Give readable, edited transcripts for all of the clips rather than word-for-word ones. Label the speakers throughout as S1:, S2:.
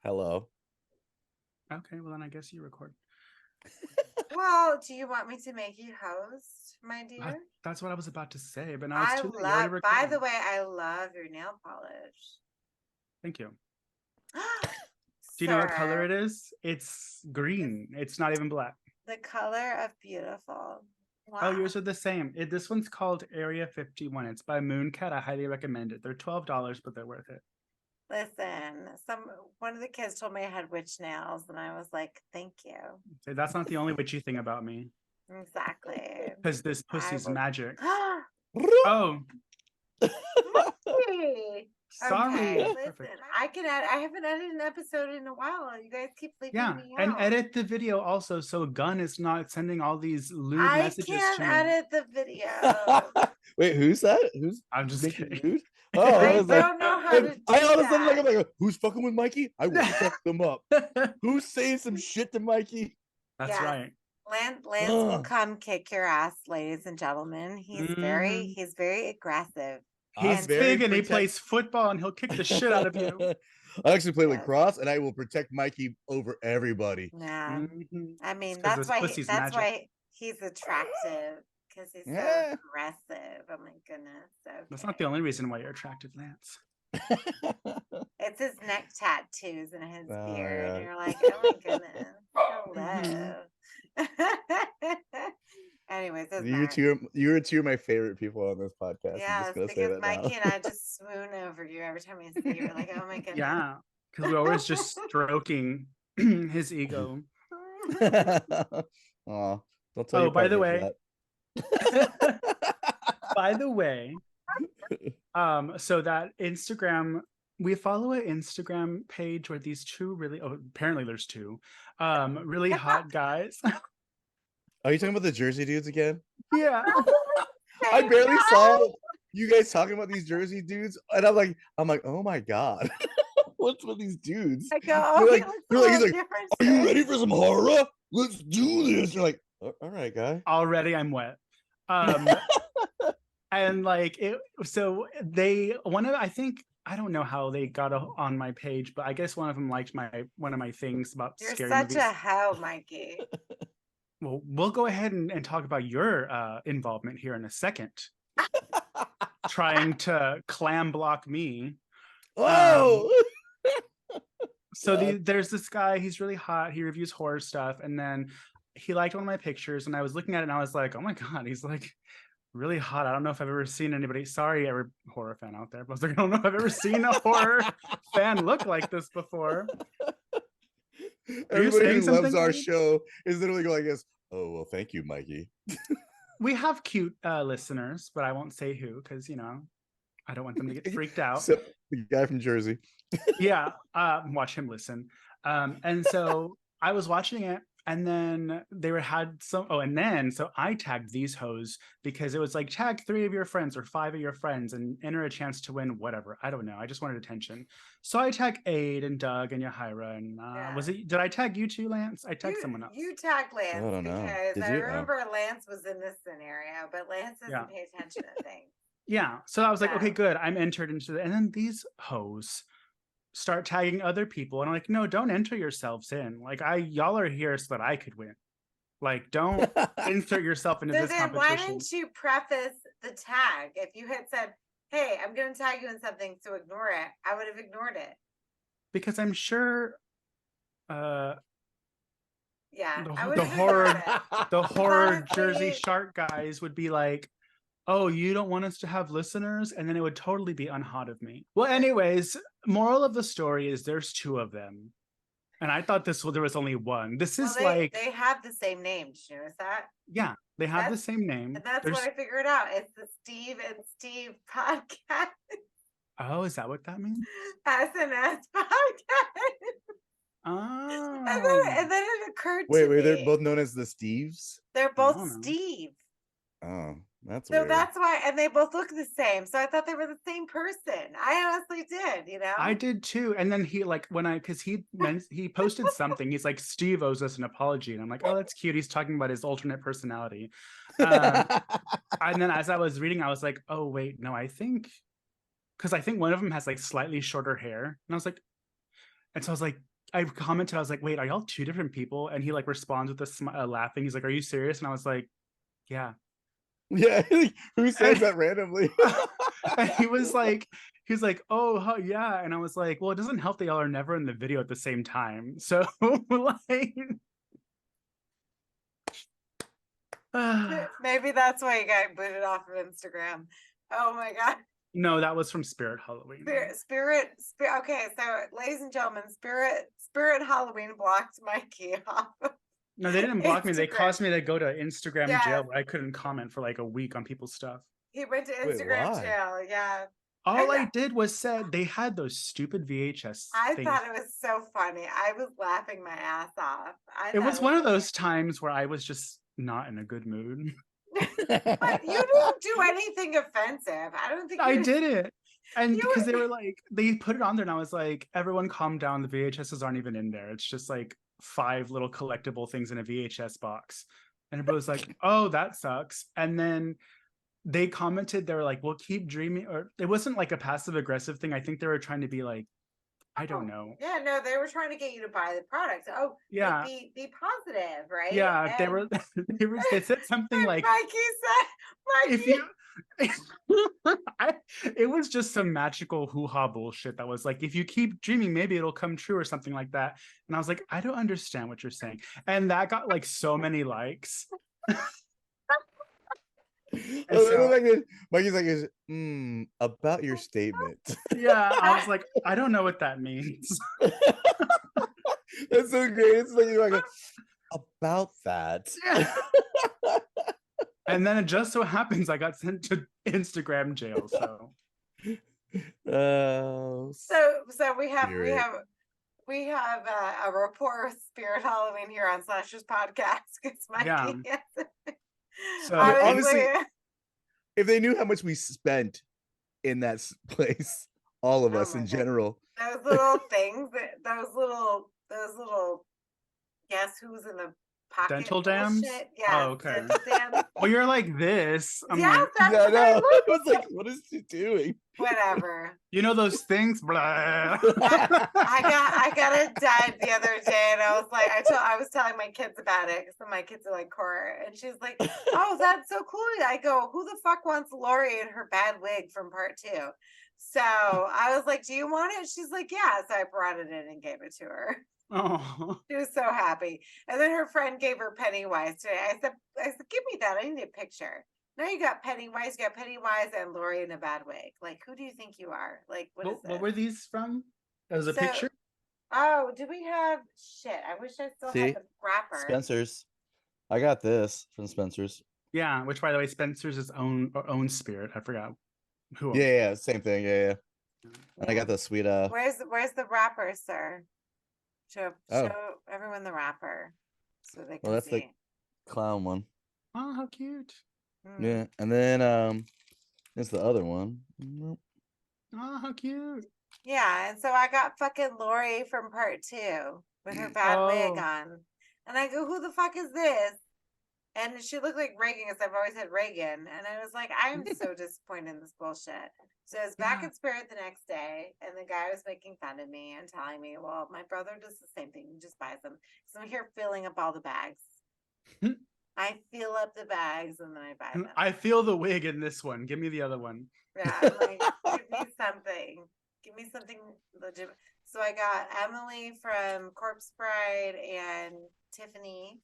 S1: Hello.
S2: Okay, well then I guess you record.
S3: Well, do you want me to make you host, my dear?
S2: That's what I was about to say, but now it's too late. You're already
S3: by the
S2: recording.
S3: way, I love your nail polish.
S2: Thank you. Do you know what color it is? It's green. It's not even black.
S3: The color of beautiful. Wow.
S2: Oh, yours are the same. This one's called Area 51. It's by Mooncat. I highly recommend it. They're $12, but they're worth it.
S3: Listen, one of the kids told me I had witch nails, and I was like, "Thank you."
S2: So that's not the only witchy thing about me.
S3: Exactly.
S2: Because this pussy's magic.
S1: Oh.
S2: Sorry.
S3: Okay, listen, I haven't edited an episode in a while. You guys keep leaving me out.
S2: And edit the video also, so Gunn is not sending all these lewd messages to me.
S3: I can't edit the video.
S1: Wait, who's that?
S2: I'm just kidding.
S1: Lewd?
S3: Oh, I don't know how to do
S1: I all of a sudden
S3: that.
S1: I'm like, who's fucking with Mikey? I will fuck them up. Who's saying some shit to Mikey?
S2: That's right.
S3: Lance will come kick your ass, ladies and gentlemen. He's very aggressive.
S2: He's big and he plays football and he'll kick the shit out of you.
S1: I actually play lacrosse and I will protect Mikey over everybody.
S3: Yeah. I mean, that's why he's attractive, because he's so aggressive. Oh my goodness. Okay.
S2: That's not the only reason why you're attractive, Lance.
S3: It's his neck tattoos and his beard. And you're like, oh my goodness. Hello. Anyways,
S1: you're two of my favorite people on this podcast.
S3: Yeah, because Mikey and I just swoon over you every time we see you. We're like, oh my goodness.
S2: Yeah, because we're always just stroking his ego.
S1: Oh, don't tell
S2: by the way. By the way, so that Instagram, we follow an Instagram page where these two apparently there's two really hot guys.
S1: Are you talking about the Jersey dudes again?
S2: Yeah.
S1: I barely saw you guys talking about these Jersey dudes, and I'm like, oh my god, what's with these dudes?
S3: I go,
S1: he's like, are you ready for some horror? Let's do this. You're like, all right, guy.
S2: Already, I'm wet. And like it, so I think, I don't know how they got on my page, but I guess one of them liked one of my things about scary movies.
S3: You're such a hoe, Mikey.
S2: Well, we'll go ahead and talk about your involvement here in a second. Trying to clam block me.
S1: Whoa!
S2: So there's this guy, he's really hot. He reviews horror stuff. And then he liked one of my pictures. And I was looking at it and I was like, oh my God, he's like really hot. I don't know if I've ever seen anybody. Sorry, every horror fan out there. But I was like, I don't know if I've ever seen a horror fan look like this before.
S1: Everybody who loves our show is literally going like this. Oh, well, thank you, Mikey.
S2: We have cute listeners, but I won't say who, because, I don't want them to get freaked out.
S1: So, the guy from Jersey.
S2: Yeah, watch him listen. And so I was watching it, and then so I tagged these hoes because it was like, tag 3 of your friends or 5 of your friends and enter a chance to win whatever. I don't know. I just wanted attention. So I tagged Ade and Doug and Yahira. And did I tag you too, Lance? I tagged someone else.
S3: You tagged Lance.
S1: I don't know.
S3: Because I remember Lance was in this scenario, but Lance doesn't pay attention to things.
S2: Yeah. So I was like, okay, good. I'm entered into it. And then these hoes start tagging other people, and I'm like, no, don't enter yourselves in. Like, y'all are here so that I could win. Like, don't insert yourself into this competition.
S3: Why didn't you preface the tag? If you had said, hey, I'm going to tag you in something, so ignore it, I would have ignored it.
S2: Because I'm sure
S3: the
S2: horror Jersey Shark guys would be like, oh, you don't want us to have listeners? And then it would totally be unhot of me. Well, anyways, moral of the story is there's 2 of them. And I thought there was only one. This is
S3: they have the same name. Did you notice that?
S2: Yeah, they have the same name.
S3: And that's what I figured out. It's the Steve and Steve podcast.
S2: Oh, is that what that means?
S3: SNS podcast.
S2: Oh.
S3: And then it occurred to me.
S1: Wait, they're both known as the Steves?
S3: They're both Steve.
S1: Oh, that's
S3: so
S1: weird.
S3: That's why, and they both look the same. So I thought they were the same person. I honestly did,
S2: I did too. And then he he posted something. He's like, Steve owes us an apology. And I'm like, oh, that's cute. He's talking about his alternate personality. And then as I was reading, I was like, oh, wait, no, because I think one of them has like slightly shorter hair. And I was like, And so I was like, I commented, I was like, wait, are y'all two different people? And he like responds with a laughing. He's like, are you serious? And I was like, yeah.
S1: Yeah, who says that randomly?
S2: And he was like, oh yeah. And I was like, well, it doesn't help that y'all are never in the video at the same time. So like
S3: Maybe that's why you got booted off of Instagram. Oh my god.
S2: no, that was from Spirit Halloween.
S3: Spirit. Okay, so ladies and gentlemen, Spirit Halloween blocked Mikey off.
S2: No, they didn't block me. They
S3: Instagram.
S2: caused me to go to Instagram
S3: Yeah.
S2: jail where I couldn't comment for like a week on people's stuff.
S3: He went to
S1: Wait,
S3: Instagram
S1: why?
S3: jail. Yeah.
S2: All I did was said they had those stupid VHS
S3: I
S2: things.
S3: thought it was so funny. I was laughing my ass off.
S2: It was one of those times where I was just not in a good mood.
S3: But you didn't do anything offensive. I don't think
S2: I did it. And
S3: You
S2: because
S3: were-
S2: they were like, they put it on there and I was like, everyone calm down. The VHSs aren't even in there. It's just like 5 little collectible things in a VHS box. And everybody was like, oh, that sucks. And then they commented, they were like, well, keep dreaming. Or it wasn't like a passive aggressive thing. I think they were trying to be like, I don't know.
S3: Yeah, no, they were trying to get you to buy the product. Oh,
S2: Yeah.
S3: Be positive, right?
S2: Yeah,
S3: And
S2: they said something like,
S3: Mikey said,
S2: if you it was just some magical hoo-ha bullshit that was like, if you keep dreaming, maybe it'll come true or something like that. And I was like, I don't understand what you're saying. And that got like so many likes.
S1: Mikey's like, about your statement.
S2: Yeah, I was like, I don't know what that means.
S1: That's so great. It's like you're like about that.
S2: Yeah. And then it just so happens I got sent to Instagram jail. So
S3: so we have
S1: Spirit.
S3: we have a rapport with Spirit Halloween here on Slashers Podcast because Mikey.
S2: Yeah. So
S1: obviously, if they knew how much we spent in that place, all of us in general,
S3: those little things, those little guess who's in the pocket
S2: dental dams?
S3: bullshit? Yeah.
S2: Oh, okay.
S3: Dental dams.
S2: Well, you're like this. I'm
S3: Yeah,
S2: like,
S3: that's
S1: yeah,
S3: what I
S1: no.
S3: look
S1: I was like, what is she doing?
S3: Whatever.
S2: you know those things? Blah.
S3: I got it done the other day, and I was like, I was telling my kids about it because my kids are like core, and she's like, "Oh, that's so cool." I go, "Who the fuck wants Lori in her bad wig from part 2?" So I was like, "Do you want it?" She's like, "Yeah." So I brought it in and gave it to her.
S2: Oh.
S3: She was so happy. And then her friend gave her Pennywise today. I said, "Give me that. I need a picture." Now you got Pennywise, and Lori in a bad wig. Like, who do you think you are? Like,
S2: What were these from? That was a picture?
S3: Oh, do we have shit? I wish I still had the wrapper.
S1: Spencer's. I got this from Spencer's.
S2: Yeah, which by the way, Spencer's his own Spirit. I forgot who.
S1: Yeah, same thing. Yeah. And I got the sweet
S3: Where's the wrapper, sir? Show everyone the wrapper so they can
S1: that's
S3: see.
S1: the clown one.
S2: Oh, how cute.
S1: Yeah, and then there's the other one.
S2: Oh, how cute.
S3: Yeah, and so I got fucking Lori from part 2 with her bad wig on. And I go, "Who the fuck is this?" And she looked like Reagan because I've always had Reagan. And I was like, I'm so disappointed in this bullshit. So I was back in Spirit the next day, and the guy was making fun of me and telling me, well, my brother does the same thing. He just buys them. So I'm here filling up all the bags. I fill up the bags and then I buy them.
S2: I feel the wig in this one. Give me the other one.
S3: Yeah, I'm like, give me something. Give me something legit. So I got Emily from Corpse Bride and Tiffany.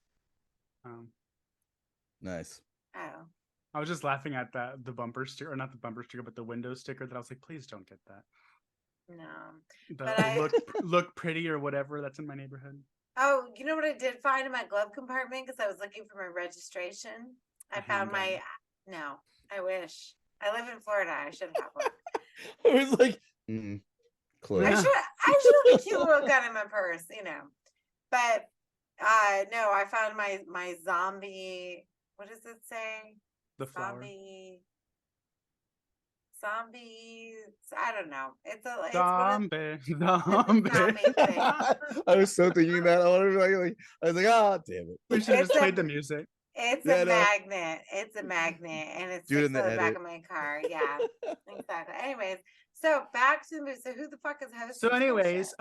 S1: Nice.
S3: Oh.
S2: I was just laughing at the bumper sticker, or not the bumper sticker, but the window sticker that I was like, please don't get that.
S3: No.
S2: Look pretty or whatever that's in my neighborhood.
S3: Oh, you know what I did find in my glove compartment because I was looking for my registration? I found my. No, I wish. I live in Florida. I should have one.
S1: I was like, close.
S3: I should have a cute little gun in my purse, you know. But no, I found my zombie. What does it say?
S2: The flower.
S3: Zombie. I don't know. It's
S2: zombie
S3: thing.
S1: I was so thinking that. I was like, oh, damn it.
S2: We should have just played the music.
S3: It's a magnet. It's a magnet, and it's
S1: in
S3: the
S1: the
S3: back of my car. Yeah, exactly. Anyways, So back to the movie. So who the fuck is hosting?
S2: So anyways,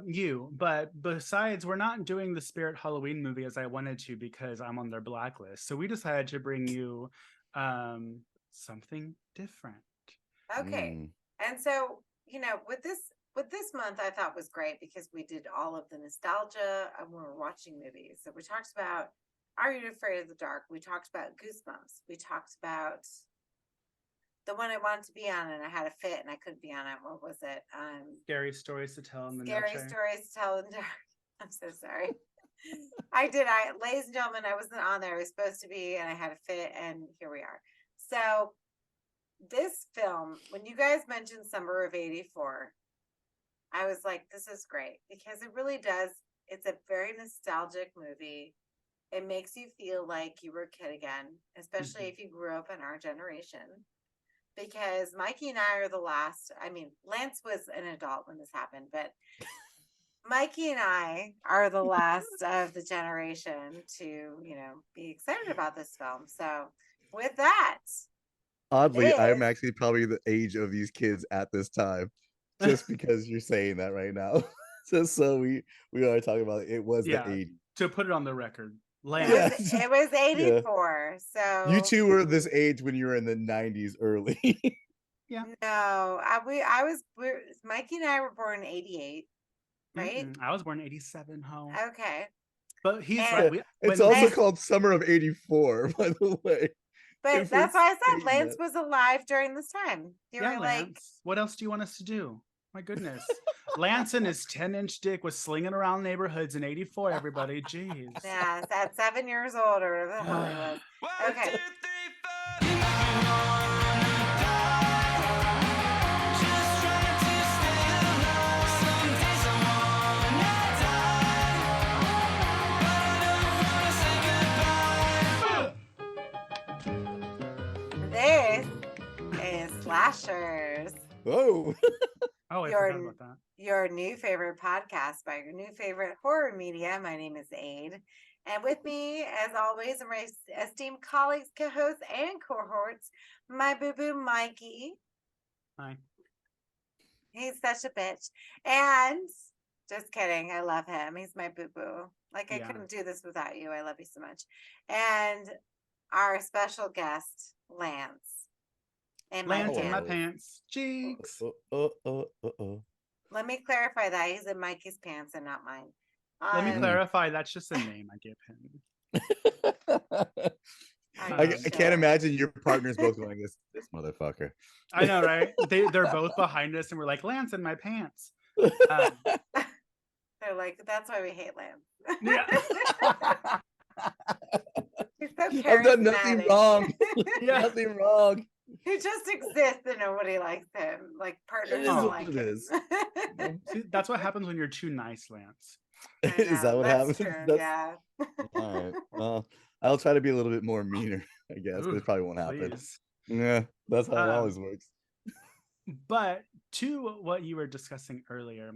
S2: you. But besides, we're not doing the Spirit Halloween movie as I wanted to because I'm on their blacklist. So we decided to bring you something different.
S3: Okay. And so, with this month I thought was great because we did all of the nostalgia and we were watching movies. So we talked about Are You Afraid of the Dark? We talked about Goosebumps. We talked about the one I wanted to be on and I had a fit and I couldn't be on it. What was it?
S2: Scary Stories to Tell in the
S3: Scary
S2: Noche.
S3: Stories to Tell in the Dark. I'm so sorry. Ladies and gentlemen, I wasn't on there. I was supposed to be and I had a fit and here we are. So this film, when you guys mentioned Summer of '84, I was like, this is great because it really does. It's a very nostalgic movie. It makes you feel like you were a kid again, especially if you grew up in our generation. Because Mikey and I are the last. I mean, Lance was an adult when this happened, but Mikey and I are the last of the generation to, be excited about this film. So with that,
S1: Oddly, I'm actually probably the age of these kids at this time, just because you're saying that right now. so we are talking about it was the 80s.
S2: To put it on the record,
S1: Lance.
S3: It was 84. So
S1: you two were this age when you were in the 90s early.
S2: Yeah.
S3: No, Mikey and I were born in 88, right?
S2: I was born in 87, ho.
S3: Okay.
S2: But he's right.
S1: It's also called Summer of '84, by the way.
S3: But that's why I said Lance was alive during this time. You were
S2: Lance. What else do you want us to do? My goodness. Lance and his 10-inch dick was slinging around neighborhoods in 84, everybody. Jeez.
S3: Yeah, at 7 years old or whatever the hell he was. Okay. 1, 2, 3, 4. This is Slashers.
S1: Oh.
S2: Oh, I forgot about that.
S3: Your new favorite podcast by your new favorite horror media. My name is Ade. And with me, as always, are my esteemed colleagues, co-hosts, and cohorts, my boo-boo Mikey.
S2: Hi.
S3: He's such a bitch. And just kidding, I love him. He's my boo-boo. Like, I couldn't do this without you. I love you so much. And our special guest, Lance.
S2: Lance in my pants. Cheeks.
S3: Let me clarify that. He's in Mikey's pants and not mine.
S2: Let me clarify. That's just a name I give him.
S1: I can't imagine your partners both going, this motherfucker.
S2: I know, right? They're both behind us and we're like, Lance in my pants.
S3: They're like, that's why we hate Lance.
S2: Yeah.
S3: He's so
S1: I've done nothing wrong. Nothing wrong.
S3: He just exists and nobody likes him. Like, partners don't like him.
S2: See, that's what happens when you're too nice, Lance.
S1: Is that what happens?
S3: Yeah.
S1: All right. Well, I'll try to be a little bit more meaner, I guess, but it probably won't happen.
S2: Please.
S1: Yeah, that's how it always works.
S2: But to what you were discussing earlier,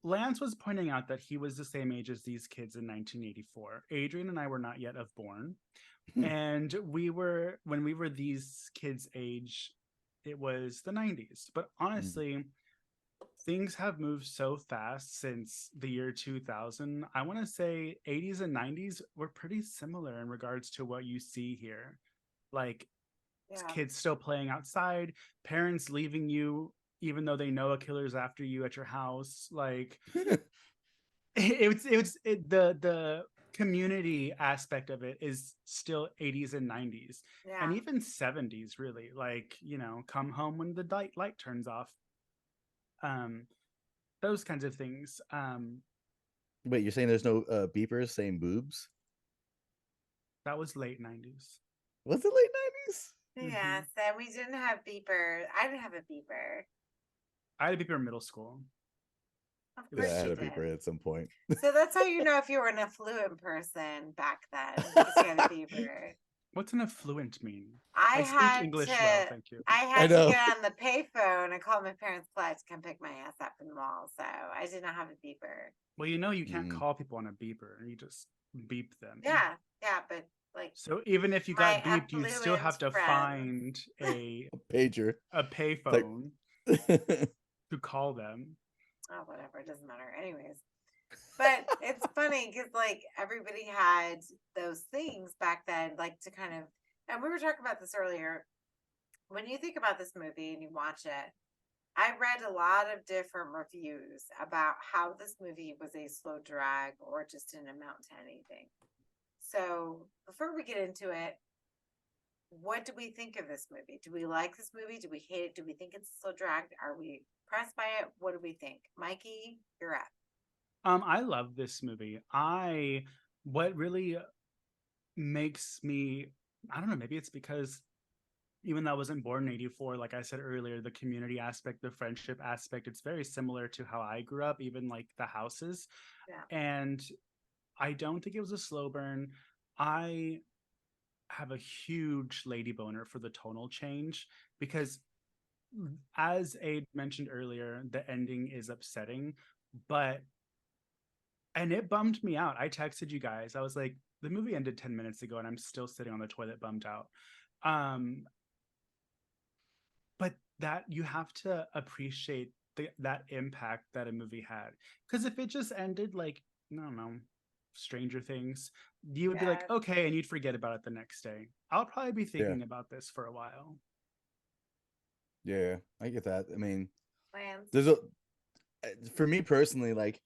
S2: Lance was pointing out that he was the same age as these kids in 1984. Adrian and I were not yet born. And when we were these kids' age, it was the 90s. But honestly, things have moved so fast since the year 2000. I want to say 80s and 90s were pretty similar in regards to what you see here. Like, kids still playing outside, parents leaving you even though they know a killer's after you at your house. Like, the community aspect of it is still 80s and 90s and even 70s, really. Like, come home when the light turns off, those kinds of things.
S1: Wait, you're saying there's no beepers saying boobs?
S2: That was late 90s.
S1: Was it late 90s?
S3: Yeah, so we didn't have beeper. I didn't have a beeper.
S2: I had a beeper in middle school.
S1: Yeah, I had a beeper at some point.
S3: So that's how you know if you were an affluent person back then. Because you had a beeper.
S2: What's an affluent mean?
S3: I
S2: speak English well, thank you.
S3: I had to get on the payphone and call my parents' flat to come pick my ass up from the mall. So I did not have a beeper.
S2: Well, you can't call people on a beeper. You just beep them.
S3: Yeah, but like.
S2: So even if you got beeped, you still have to find a
S1: pager,
S2: a payphone. to call them.
S3: Oh, whatever, it doesn't matter. Anyways, but it's funny because like everybody had those things back then, like to kind of, and we were talking about this earlier. When you think about this movie and you watch it, I read a lot of different reviews about how this movie was a slow drag or just didn't amount to anything. So before we get into it, what do we think of this movie? Do we like this movie? Do we hate it? Do we think it's a slow drag? Are we impressed by it? What do we think? Mikey, you're up.
S2: I love this movie. What really makes me, I don't know, maybe it's because even though I wasn't born in 84, like I said earlier, the community aspect, the friendship aspect, it's very similar to how I grew up, even like the houses.
S3: Yeah.
S2: And I don't think it was a slow burn. I have a huge lady boner for the tonal change because, as Ade mentioned earlier, the ending is upsetting, and it bummed me out. I texted you guys. I was like, the movie ended 10 minutes ago and I'm still sitting on the toilet bummed out. But that you have to appreciate that impact that a movie had. Because if it just ended like, I don't know, Stranger Things, you would be like, okay, and you'd forget about it the next day. I'll probably be thinking about this for a while.
S1: Yeah, I get that. I mean,
S3: Lance.
S1: For me personally, like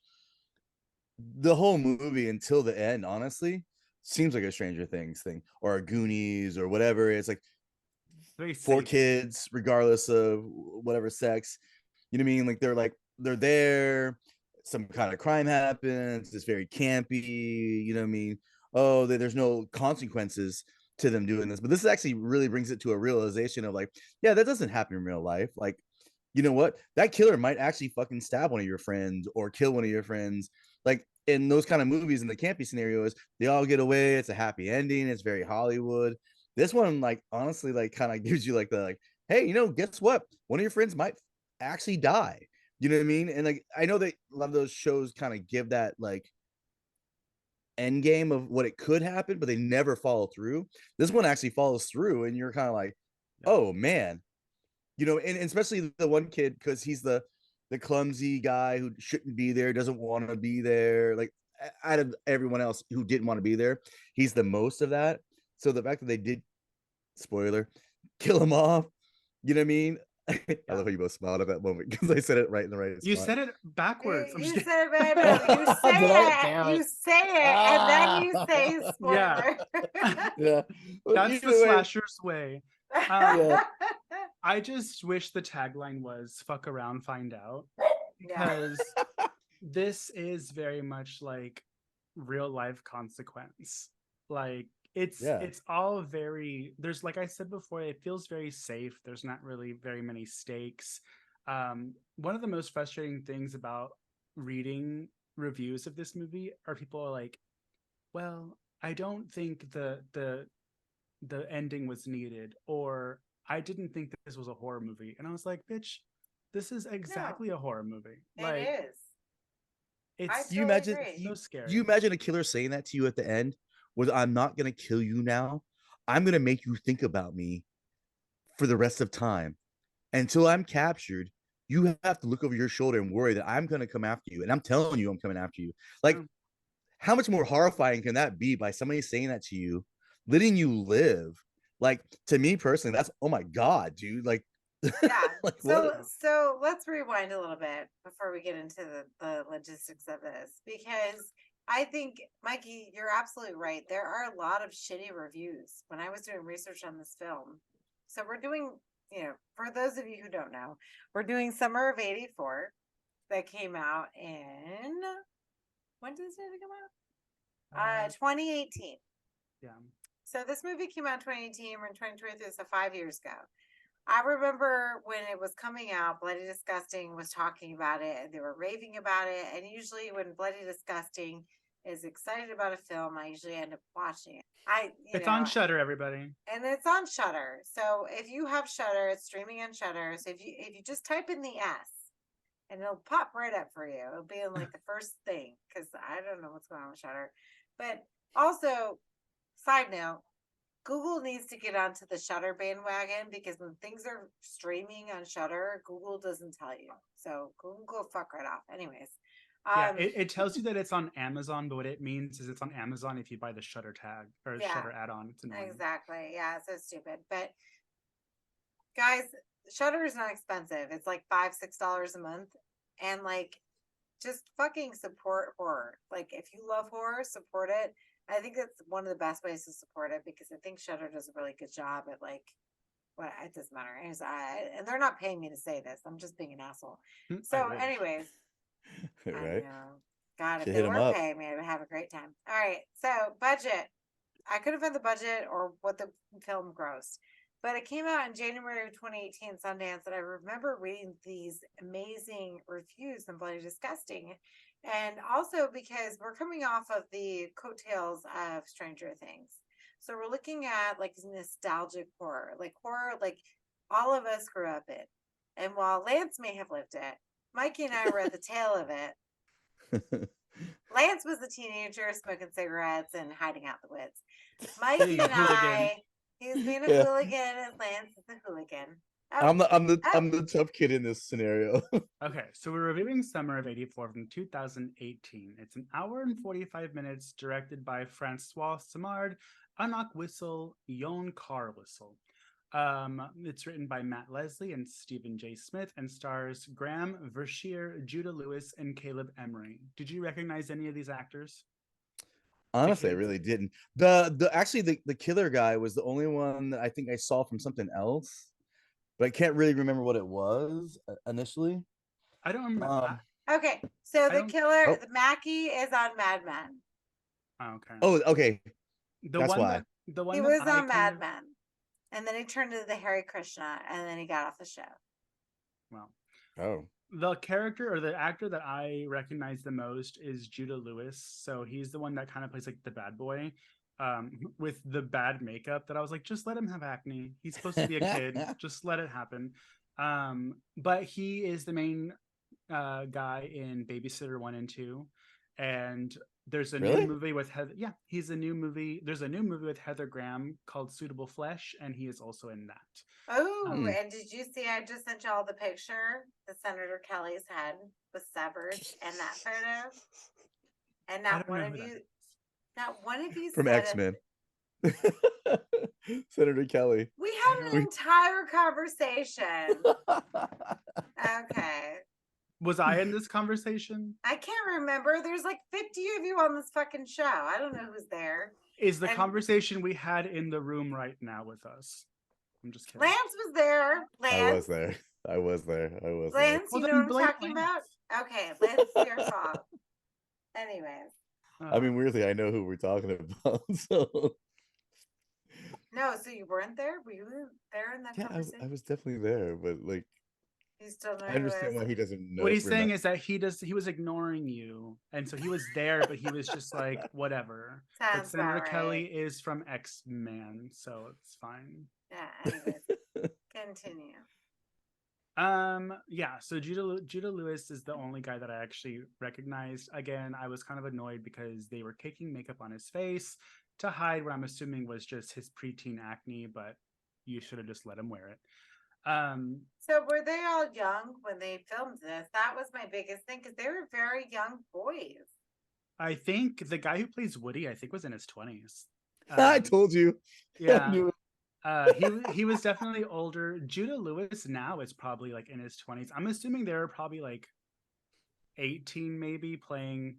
S1: the whole movie until the end, honestly, seems like a Stranger Things thing or a Goonies or whatever. It's like four kids, regardless of whatever sex. You know what I mean? Like they're there. Some kind of crime happens. It's very campy. You know what I mean? Oh, there's no consequences to them doing this. But this actually really brings it to a realization of like, yeah, that doesn't happen in real life. Like, you know what? That killer might actually fucking stab one of your friends or kill one of your friends. Like in those kind of movies, in the campy scenarios, they all get away. It's a happy ending. It's very Hollywood. This one, like, honestly, like, kind of gives you like the like, hey, guess what? One of your friends might actually die. You know what I mean? And like, I know that a lot of those shows kind of give that like end game of what it could happen, but they never follow through. This one actually follows through, and you're kind of like, oh man, and especially the one kid, because he's the clumsy guy who shouldn't be there, doesn't want to be there. Like out of everyone else who didn't want to be there, he's the most of that. So the fact that they did, spoiler, kill him off, you know what I mean? I love how you both smiled at that moment because I said it right in the right spot.
S2: You said it backwards.
S3: You said it right, but you say it. You say it, and then you say spoiler.
S1: Yeah.
S2: That's the slasher's way. I just wish the tagline was "fuck around, find out," because this is very much like real life consequence. Like it's all very, there's, like I said before, it feels very safe. There's not really very many stakes. One of the most frustrating things about reading reviews of this movie are people are like, well, I don't think the ending was needed, or I didn't think that this was a horror movie. And I was like, bitch, this is exactly a horror movie. Like,
S3: it is.
S1: It's, you imagine
S2: so scary.
S1: You imagine a killer saying that to you at the end, was I'm not gonna kill you now. I'm gonna make you think about me for the rest of time. Until I'm captured, you have to look over your shoulder and worry that I'm gonna come after you. And I'm telling you I'm coming after you. Like, how much more horrifying can that be by somebody saying that to you, letting you live? Like, to me personally, that's, oh my God, dude. Like,
S3: yeah.
S1: like,
S3: so let's rewind a little bit before we get into the logistics of this, because I think, Mikey, you're absolutely right. There are a lot of shitty reviews when I was doing research on this film. So we're doing, for those of you who don't know, we're doing Summer of 84 that came out in, when did this movie come out? 2018.
S2: Yeah.
S3: So this movie came out in 2018. We're in 2023, so 5 years ago. I remember when it was coming out, Bloody Disgusting was talking about it and they were raving about it. And usually when Bloody Disgusting is excited about a film, I usually end up watching it.
S2: It's on Shudder, everybody.
S3: And it's on Shudder. So if you have Shudder, it's streaming on Shudder. So if you just type in the S, and it'll pop right up for you. It'll be in like the first thing, because I don't know what's going on with Shudder. But also, side note, Google needs to get onto the Shudder bandwagon because when things are streaming on Shudder, Google doesn't tell you. So Google go fuck right off. Anyways.
S2: Yeah, it tells you that it's on Amazon, but what it means is it's on Amazon if you buy the Shudder tag or
S3: Yeah,
S2: Shudder add-on. It's annoying.
S3: exactly. Yeah, so stupid. But guys, Shudder is not expensive. It's like $5-6 a month. And like just fucking support horror. Like if you love horror, support it. I think that's one of the best ways to support it because I think Shudder does a really good job at like what it doesn't matter. Anyways, and they're not paying me to say this. I'm just being an asshole. So, anyways,
S1: Right?
S3: I know. God, if
S1: Should
S3: they
S1: hit 'em
S3: were
S1: up.
S3: paying me, I would have a great time. All right. So budget. I couldn't find the budget or what the film grossed. But it came out in January of 2018 Sundance, and I remember reading these amazing reviews and Bloody Disgusting. And also because we're coming off of the coattails of Stranger Things. So we're looking at like nostalgic horror like all of us grew up in. And while Lance may have lived it, Mikey and I were at the tail of it. Lance was a teenager smoking cigarettes and hiding out in the woods. Mikey and I, he was being a hooligan, and Lance is a hooligan.
S1: I'm the tough kid in this scenario.
S2: Okay, so we're reviewing Summer of '84 from 2018. It's an hour and 45 minutes, directed by Francois Simard, Anak Whistle, Yon Carr Whistle. It's written by Matt Leslie and Stephen J. Smith and stars Graham Verchere, Judah Lewis, and Caleb Emery. Did you recognize any of these actors?
S1: Honestly, I really didn't. The killer guy was the only one that I think I saw from something else, but I can't really remember what it was initially.
S2: I don't remember.
S3: Okay, so the killer, the Mackie, is on Mad Men.
S2: Okay.
S1: Oh, okay.
S2: That's why. The one
S3: he was on Mad Men, and then he turned into the Hare Krishna, and then he got off the show.
S2: Well.
S1: Oh.
S2: The character or the actor that I recognize the most is Judah Lewis. So he's the one that kind of plays like the bad boy with the bad makeup that I was like, just let him have acne. He's supposed to be a kid. Just let it happen. But he is the main guy in Babysitter 1 and 2. And there's a new movie with Heather. Yeah, he's a new movie. There's a new movie with Heather Graham called Suitable Flesh, and he is also in that.
S3: Oh, and did you see? I just sent you all the picture. The Senator Kelly's head was severed in that photo, and not one of you
S1: from X-Men. Senator Kelly.
S3: We had an entire conversation. Okay.
S2: Was I in this conversation?
S3: I can't remember. There's like 50 of you on this fucking show. I don't know who's there.
S2: Is the conversation we had in the room right now with us? I'm just kidding.
S3: Lance was there. Lance.
S1: I was there.
S3: Lance, you know what I'm talking about? Okay, Lance, it's your fault. Anyways.
S1: I mean, weirdly, I know who we're talking about. So.
S3: No, so you weren't there? Were you there in that conversation?
S1: I was definitely there, but like.
S3: You still know
S1: I understand why he doesn't know.
S2: What he's saying is that he was ignoring you, and so he was there, but he was just like whatever. But Senator Kelly is from X-Men, so it's fine.
S3: Yeah. Anyways, continue.
S2: Yeah. So Judah Lewis is the only guy that I actually recognized. Again, I was kind of annoyed because they were taking makeup on his face to hide what I'm assuming was just his preteen acne, but you should have just let him wear it.
S3: So were they all young when they filmed this? That was my biggest thing because they were very young boys.
S2: I think the guy who plays Woody, I think, was in his 20s.
S1: I told you.
S2: Yeah. He was definitely older. Judah Lewis now is probably like in his 20s. I'm assuming they were probably like 18, maybe playing.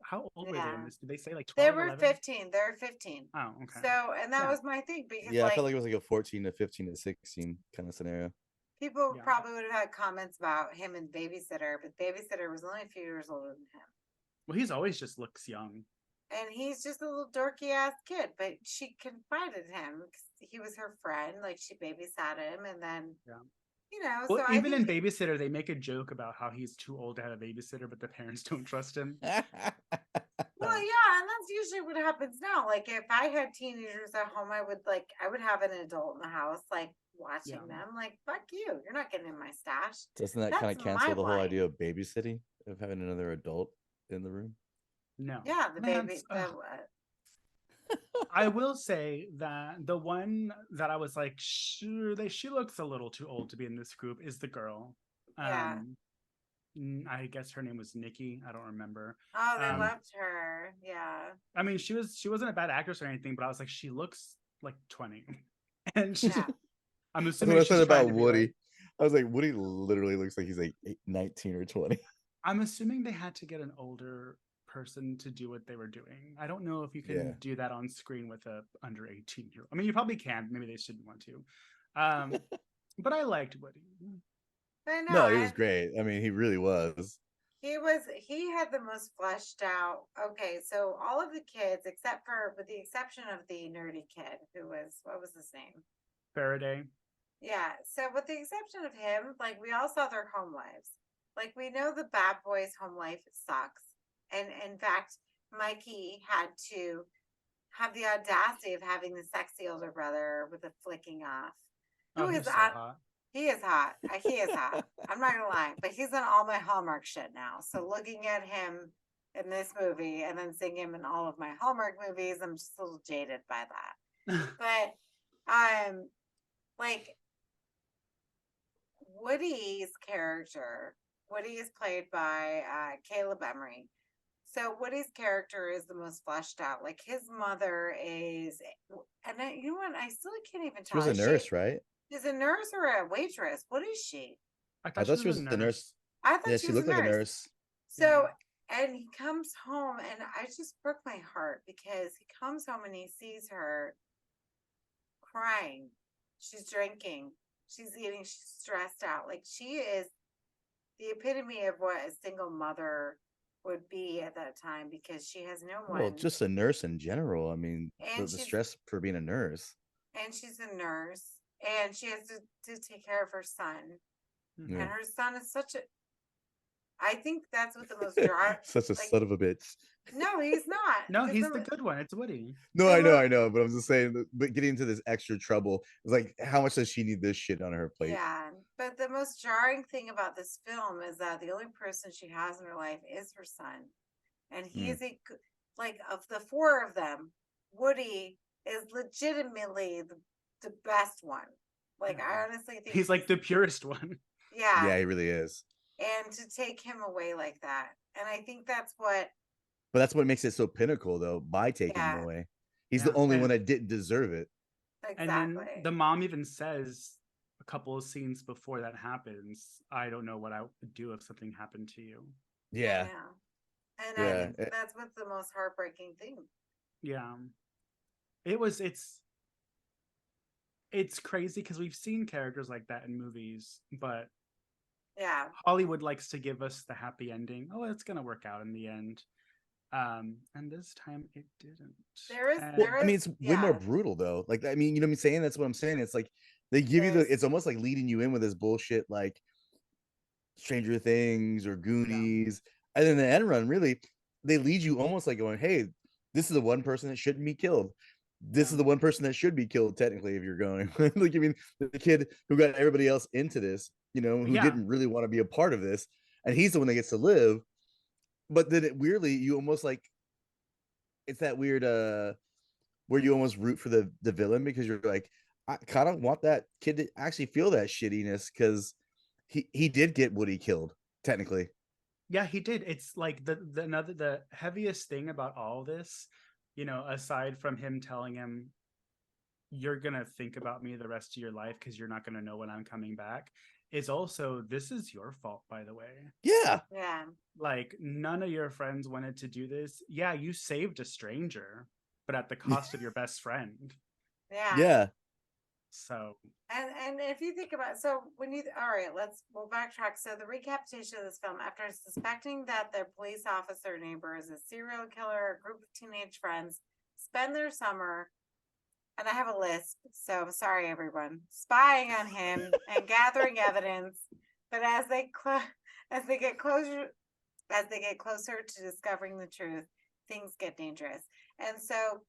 S2: How old were they in this? Did they say like 12?
S3: They were 11? 15. They were 15.
S2: Oh, okay.
S3: So, and that was my thing because
S1: I felt like it was like a 14 to 15 to 16 kind of scenario.
S3: People probably would have had comments about him in Babysitter, but Babysitter was only a few years older than him.
S2: Well, he's always just looks young.
S3: And he's just a little dorky ass kid, but she confided in him because he was her friend. Like she babysat him, and then you know.
S2: Well,
S3: so
S2: even in Babysitter, they make a joke about how he's too old to have a babysitter, but the parents don't trust him.
S3: Well, yeah, and that's usually what happens now. Like if I had teenagers at home, I would have an adult in the house, like watching them. Like fuck you, you're not getting in my stash.
S1: Doesn't that kind of cancel the whole idea of babysitting, of having another adult in the room?
S2: No.
S3: Yeah, the baby.
S2: I will say that the one that I was like, sure, she looks a little too old to be in this group is the girl.
S3: Yeah.
S2: I guess her name was Nikki. I don't remember.
S3: Oh, they
S2: Um,
S3: loved her. Yeah.
S2: I mean, she wasn't a bad actress or anything, but I was like, she looks like 20, and
S3: Yeah.
S2: I'm
S1: That's
S2: assuming
S1: what I
S2: she's
S1: said
S2: trying
S1: about
S2: to be
S1: Woody.
S2: like.
S1: I was like, Woody literally looks like he's like 19 or 20.
S2: I'm assuming they had to get an older person to do what they were doing. I don't know if you can
S1: Yeah.
S2: do that on screen with a under 18-year-old. I mean, you probably can. Maybe they shouldn't want to. But I liked Woody.
S3: I know.
S1: No, he was great. I mean, he really was.
S3: He had the most fleshed out. Okay, so all of the kids, except for, with the exception of the nerdy kid who was, what was his name?
S2: Faraday.
S3: Yeah. So with the exception of him, like we all saw their home lives. Like we know the bad boys' home life sucks. And in fact, Mikey had to have the audacity of having the sexy older brother with the flicking off.
S2: Oh,
S3: Who is
S2: he's so
S3: on
S2: hot.
S3: He is hot. He is hot. I'm not gonna lie, but he's on all my Hallmark shit now. So looking at him in this movie and then seeing him in all of my Hallmark movies, I'm just a little jaded by that. But like Woody's character, Woody is played by Caleb Emery. So Woody's character is the most fleshed out. Like his mother is, and you know what? I still can't even
S1: She was
S3: tell.
S1: a nurse, right?
S3: Is a nurse or a waitress? What is she?
S2: I
S1: I
S2: thought she
S1: thought
S2: was
S1: she
S2: a
S1: was the nurse.
S2: nurse.
S3: I thought
S1: Yeah,
S3: she
S1: she
S3: was a
S1: looked like a
S3: nurse.
S1: nurse.
S3: So, and he comes home, and I just broke my heart because he comes home and he sees her crying. She's drinking. She's eating. She's stressed out. Like she is the epitome of what a single mother would be at that time because she has no
S1: Well,
S3: one.
S1: just a nurse in general. I mean,
S3: And
S1: the stress for being a nurse.
S3: she's a nurse, and she has to take care of her son.
S2: Mhm.
S3: And her son is such a, I think that's what the most jar.
S1: Such a
S3: Like,
S1: son of a bitch.
S3: no, he's not.
S2: No,
S3: Because
S2: he's the good one. It's Woody.
S1: No, I know, but I'm just saying. But getting into this extra trouble is like, how much does she need this shit on her plate?
S3: Yeah, but the most jarring thing about this film is that the only person she has in her life is her son, and he is like of the four of them, Woody is legitimately the best one. Like I honestly think
S2: he's like the purest one.
S3: yeah,
S1: Yeah, he really is.
S3: and to take him away like that, and I think that's what
S1: But that's what makes it so pinnacle, though, by taking him
S3: yeah,
S1: away. He's
S2: Yeah,
S1: the only one that didn't deserve it.
S2: and then
S3: exactly.
S2: the mom even says a couple of scenes before that happens, I don't know what I would do if something happened to you.
S1: Yeah.
S3: And I
S1: Yeah.
S3: think that's what's the most heartbreaking thing.
S2: Yeah. It's crazy because we've seen characters like that in movies, but
S3: Yeah.
S2: Hollywood likes to give us the happy ending. Oh, it's gonna work out in the end. And this time it didn't.
S1: Well, I mean, it's way more brutal though. Like, I mean, you know what I'm saying? That's what I'm saying. It's like they give you it's almost like leading you in with this bullshit, like Stranger Things or Goonies. And then the end run, really, they lead you almost like going, hey, this is the one person that shouldn't be killed. This is the one person that should be killed, technically, if you're going. Like, I mean, the kid who got everybody else into this, you know, who didn't really want to be a part of this, and he's the one that gets to live. But then weirdly, you almost like it's that weird where you almost root for the villain because you're like, I kind of want that kid to actually feel that shittiness because he did get Woody killed, technically.
S2: Yeah, he did. It's like the heaviest thing about all this, you know, aside from him telling him, you're gonna think about me the rest of your life because you're not gonna know when I'm coming back, is also, this is your fault, by the way.
S1: Yeah.
S2: Like, none of your friends wanted to do this. Yeah, you saved a stranger, but at the cost of your best friend.
S1: Yeah.
S2: So
S3: and if you think about, so when you all right, we'll backtrack. So the recapitation of this film, after suspecting that their police officer neighbor is a serial killer, a group of teenage friends spend their summer, and I have a list, so I'm sorry everyone, spying on him and gathering evidence. But as they get closer to discovering the truth, things get dangerous. And so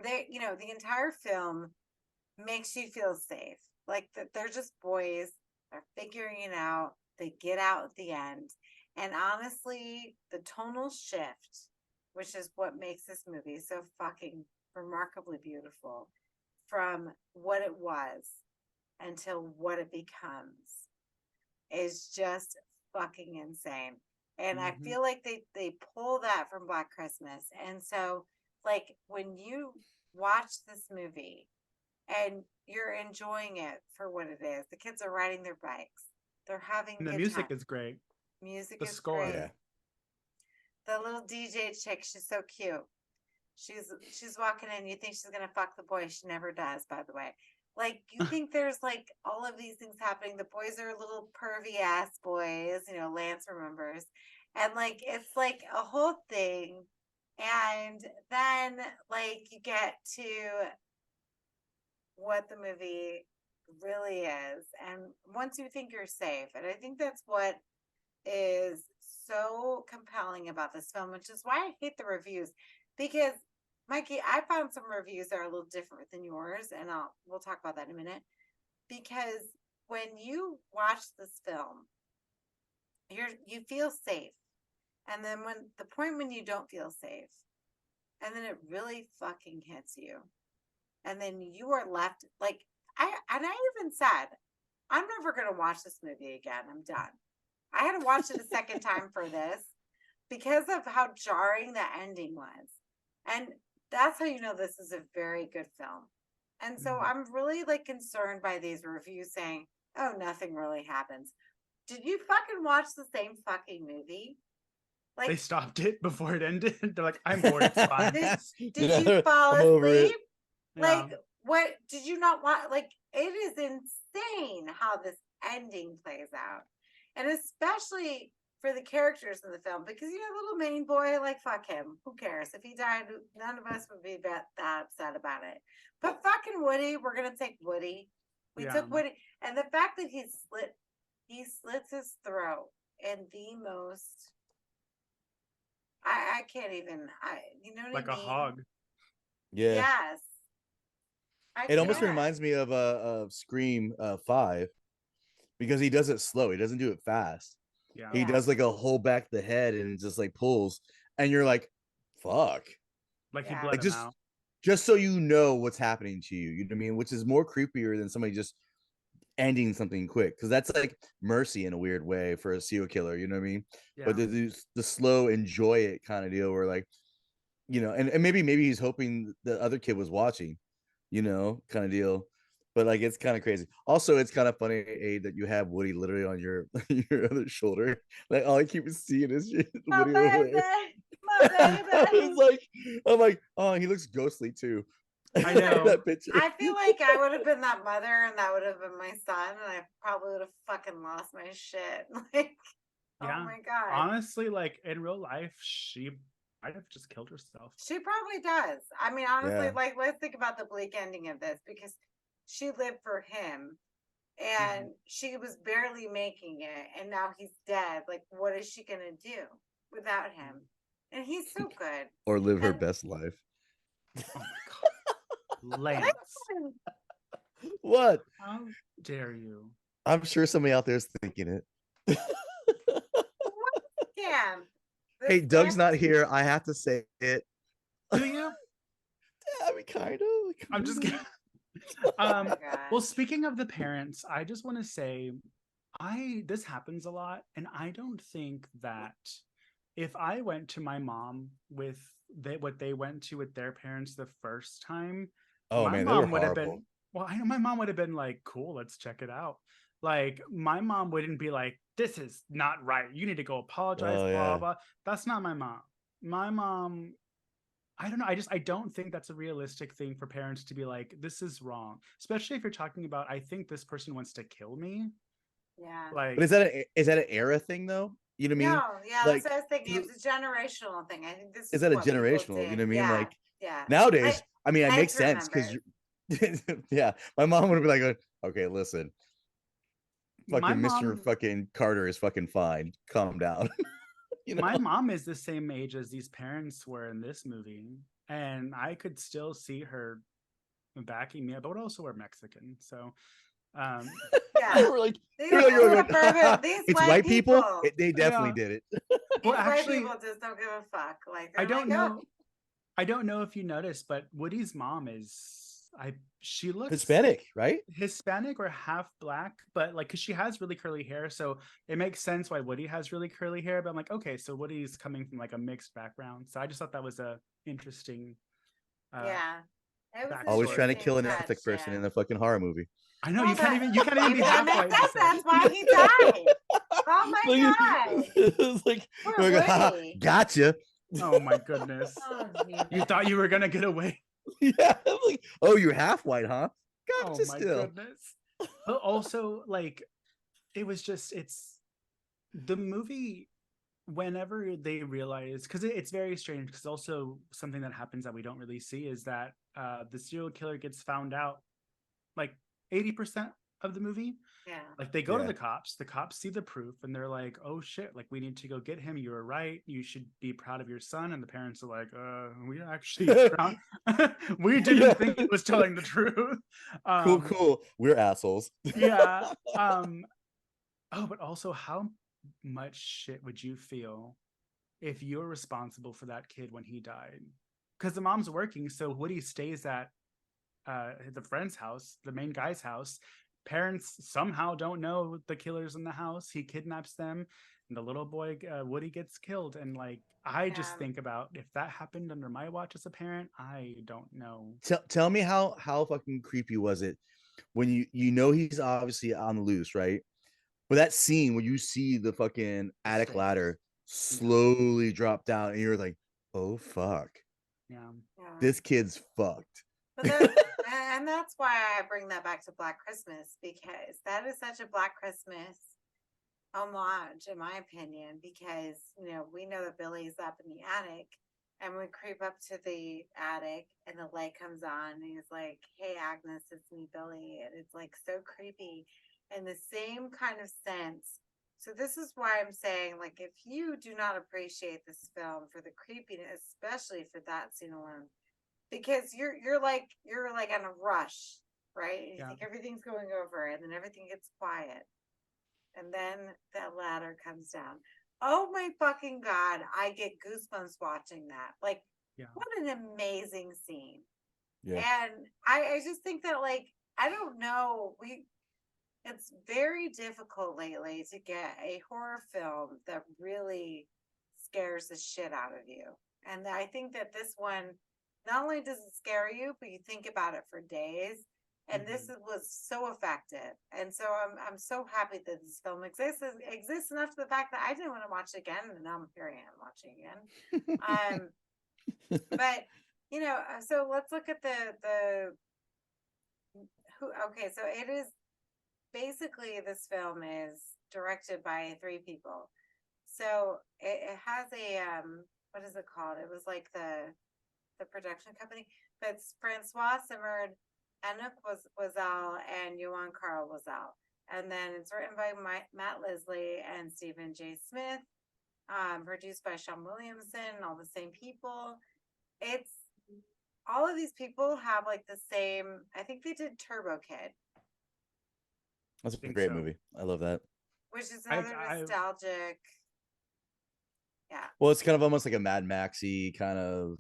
S3: the entire film makes you feel safe. Like that they're just boys, they're figuring it out, they get out at the end. And honestly, the tonal shift, which is what makes this movie so fucking remarkably beautiful from what it was until what it becomes is just fucking insane. And I feel like they pull that from Black Christmas. And so, like, when you watch this movie and you're enjoying it for what it is, the kids are riding their bikes, they're having
S2: And the
S3: good
S2: music
S3: time.
S2: is great.
S3: Music
S2: The
S3: is
S2: score.
S3: great.
S1: Yeah.
S3: The little DJ chick, she's so cute. She's walking in, you think she's gonna fuck the boy. She never does, by the way. Like, you think there's like all of these things happening. The boys are little pervy ass boys, you know, Lance remembers. And like it's like a whole thing. And then like you get to what the movie really is. And once you think you're safe, and I think that's what is so compelling about this film, which is why I hate the reviews. Because Mikey, I found some reviews that are a little different than yours, and we'll talk about that in a minute. Because when you watch this film, you feel safe, and then when you don't feel safe, and then it really fucking hits you, and then you are left like I even said, I'm never gonna watch this movie again. I'm done. I had to watch it a second time for this because of how jarring the ending was, and that's how you know this is a very good film. And so I'm really like concerned by these reviews saying, "Oh, nothing really happens." Did you fucking watch the same fucking movie? Like
S2: They stopped it before it ended. They're like, I'm bored. It's fine.
S3: did you fall
S1: I'm over it.
S3: asleep? Like, what did you not watch? Like, it is insane how this ending plays out, and especially for the characters in the film, because you know, little main boy, like, fuck him. Who cares if he died? None of us would be that upset about it. But fucking Woody, we're gonna take Woody. We took Woody, and the fact that he slits his throat in the most. I can't even. You know what
S2: like
S3: I mean?
S2: a hog.
S1: Yeah.
S3: Yes.
S1: It almost reminds me of Scream 5 because he does it slow. He doesn't do it fast.
S2: Yeah.
S1: He does like a hold back the head and it just like pulls, and you're like, "Fuck!"
S2: Like he
S3: Yeah.
S2: bled
S1: Like
S2: him out.
S1: just so you know what's happening to you. You know what I mean? Which is more creepier than somebody just ending something quick, because that's like mercy in a weird way for a serial killer. You know what I mean?
S2: Yeah.
S1: But the slow enjoy it kind of deal where like, you know, and maybe he's hoping the other kid was watching, you know, kind of deal. But like it's kind of crazy. Also, it's kind of funny, Abe, that you have Woody literally on your your other shoulder. Like all I keep seeing is
S3: My
S1: Woody over
S3: baby,
S1: there.
S3: my baby.
S1: I'm like, oh, he looks ghostly too.
S2: I know.
S1: That picture.
S3: I feel like I would have been that mother, and that would have been my son, and I probably would have fucking lost my shit. Like,
S2: Yeah.
S3: oh my god.
S2: Honestly, like in real life, she might have just killed herself.
S3: She probably does. I mean, honestly,
S1: Yeah.
S3: like, let's think about the bleak ending of this, because she lived for him and she was barely making it, and now he's dead. Like, what is she gonna do without him? And he's so good.
S1: Or live her best life.
S2: Oh my god. Lance.
S1: What?
S2: How dare you?
S1: I'm sure somebody out there is thinking it.
S3: Yeah.
S1: Hey, Doug's not here. I have to say it.
S2: Do you?
S1: Yeah, I mean, kind of.
S2: I'm just kidding.
S3: Oh my
S2: Well,
S3: God.
S2: speaking of the parents, I just want to say this happens a lot, and I don't think that if I went to my mom with what they went to with their parents the first time,
S1: Oh
S2: my
S1: man, they were
S2: mom would have
S1: horrible.
S2: been, well, I know my mom would have been like, cool, let's check it out. Like, my mom wouldn't be like, this is not right, you need to go apologize,
S1: Oh,
S2: blah
S1: yeah.
S2: blah. That's not my mom. My mom, I don't know, I don't think that's a realistic thing for parents to be like, this is wrong, especially if you're talking about, I think this person wants to kill me.
S3: Yeah.
S2: Like,
S1: But is that an era thing though? You know what I mean?
S3: No, yeah,
S1: Like,
S3: that's what I was thinking. It's a generational thing. I think this
S1: is that a
S3: what people
S1: generational? You
S3: did.
S1: know what I mean?
S3: Yeah,
S1: Like
S3: yeah.
S1: nowadays, I mean, it makes
S3: Life
S1: sense because
S3: remembers.
S1: yeah, my mom would be like, okay, listen,
S2: my
S1: fucking Mr.
S2: mom,
S1: fucking Carter is fucking fine. Calm down. You know?
S2: my mom is the same age as these parents were in this movie, and I could still see her backing me up, but also we're Mexican, so
S3: Yeah.
S1: We're like,
S3: These
S1: we're like,
S3: suburban, these
S1: it's white people. They definitely did it.
S3: These
S2: Well,
S3: white
S2: actually,
S3: people just don't give a fuck. Like,
S2: I
S3: they're
S2: don't
S3: like,
S2: know.
S3: oh,
S2: I don't know if you noticed, but Woody's mom she looks
S1: Hispanic, right?
S2: Hispanic or half black, but like because she has really curly hair, so it makes sense why Woody has really curly hair. But I'm like, okay, so Woody's coming from like a mixed background, so I just thought that was a interesting
S3: Yeah. It was an
S1: Always trying to
S3: interesting
S1: kill an
S3: touch,
S1: ethnic person
S3: yeah.
S1: in a fucking horror movie.
S2: I know
S3: Well,
S2: you can't even
S3: maybe
S2: be
S3: that
S2: half
S3: makes
S2: white.
S3: sense.
S2: So.
S3: That's why he died. Oh my God.
S1: It's like,
S3: Poor
S1: we're like, haha,
S3: Woody.
S1: gotcha.
S2: Oh my goodness!
S3: Oh,
S2: You
S3: Jesus.
S2: thought you were gonna get away.
S1: Yeah, I'm like, oh, you're half white, huh?
S2: Oh
S1: Gotcha.
S2: my
S1: Still,
S2: goodness! But also, like, it's the movie. Whenever they realize, because it's very strange, because also something that happens that we don't really see is that the serial killer gets found out like 80% of the movie.
S3: Yeah.
S2: Like they go to
S1: Yeah.
S2: the cops see the proof, and they're like, oh shit, like we need to go get him, you were right, you should be proud of your son. And the parents are like, we actually found we didn't
S1: Yeah.
S2: think he was telling the truth.
S1: Cool. We're assholes.
S2: Yeah. Oh, but also, how much shit would you feel if you're responsible for that kid when he died? Because the mom's working, so Woody stays at the friend's house, the main guy's house. Parents somehow don't know the killer's in the house. He kidnaps them, and the little boy Woody gets killed. And like, I just think about if that happened under my watch as a parent, I don't know.
S1: Tell me how fucking creepy was it when you know he's obviously on the loose, right? But that scene when you see the fucking attic ladder slowly drop down, and you're like, oh fuck,
S2: Yeah.
S1: this kid's fucked.
S3: But and that's why I bring that back to Black Christmas, because that is such a Black Christmas homage, in my opinion, because we know that Billy's up in the attic, and we creep up to the attic and the light comes on and he's like, hey Agnes, it's me, Billy. And it's like so creepy in the same kind of sense. So this is why I'm saying, like, if you do not appreciate this film for the creepiness, especially for that scene alone, because you're like in a rush, right? And you think everything's going over, and then everything gets quiet, and then that ladder comes down. Oh my fucking God, I get goosebumps watching that. Like, what an amazing scene. Yeah. And I just think that, like, I don't know, it's very difficult lately to get a horror film that really scares the shit out of you. And I think that this one, not only does it scare you, but you think about it for days. And this was so effective. And so I'm so happy that this film exists enough to the fact that I didn't want to watch it again. And now here I am watching again. But, so let's look at okay, so it is basically, this film is directed by 3 people. So it has a, what is it called? It was like the production company, but it's Francois Simard, Anouk Wazal, and Johan Carl Wazal. And then it's written by Matt Leslie and Stephen J. Smith, produced by Sean Williamson, all the same people. It's all of these people have like the same, I think they did Turbo Kid.
S1: That's a great movie. I love that.
S3: Which is another nostalgic. Yeah.
S1: Well, it's kind of almost like a Mad Maxy kind of,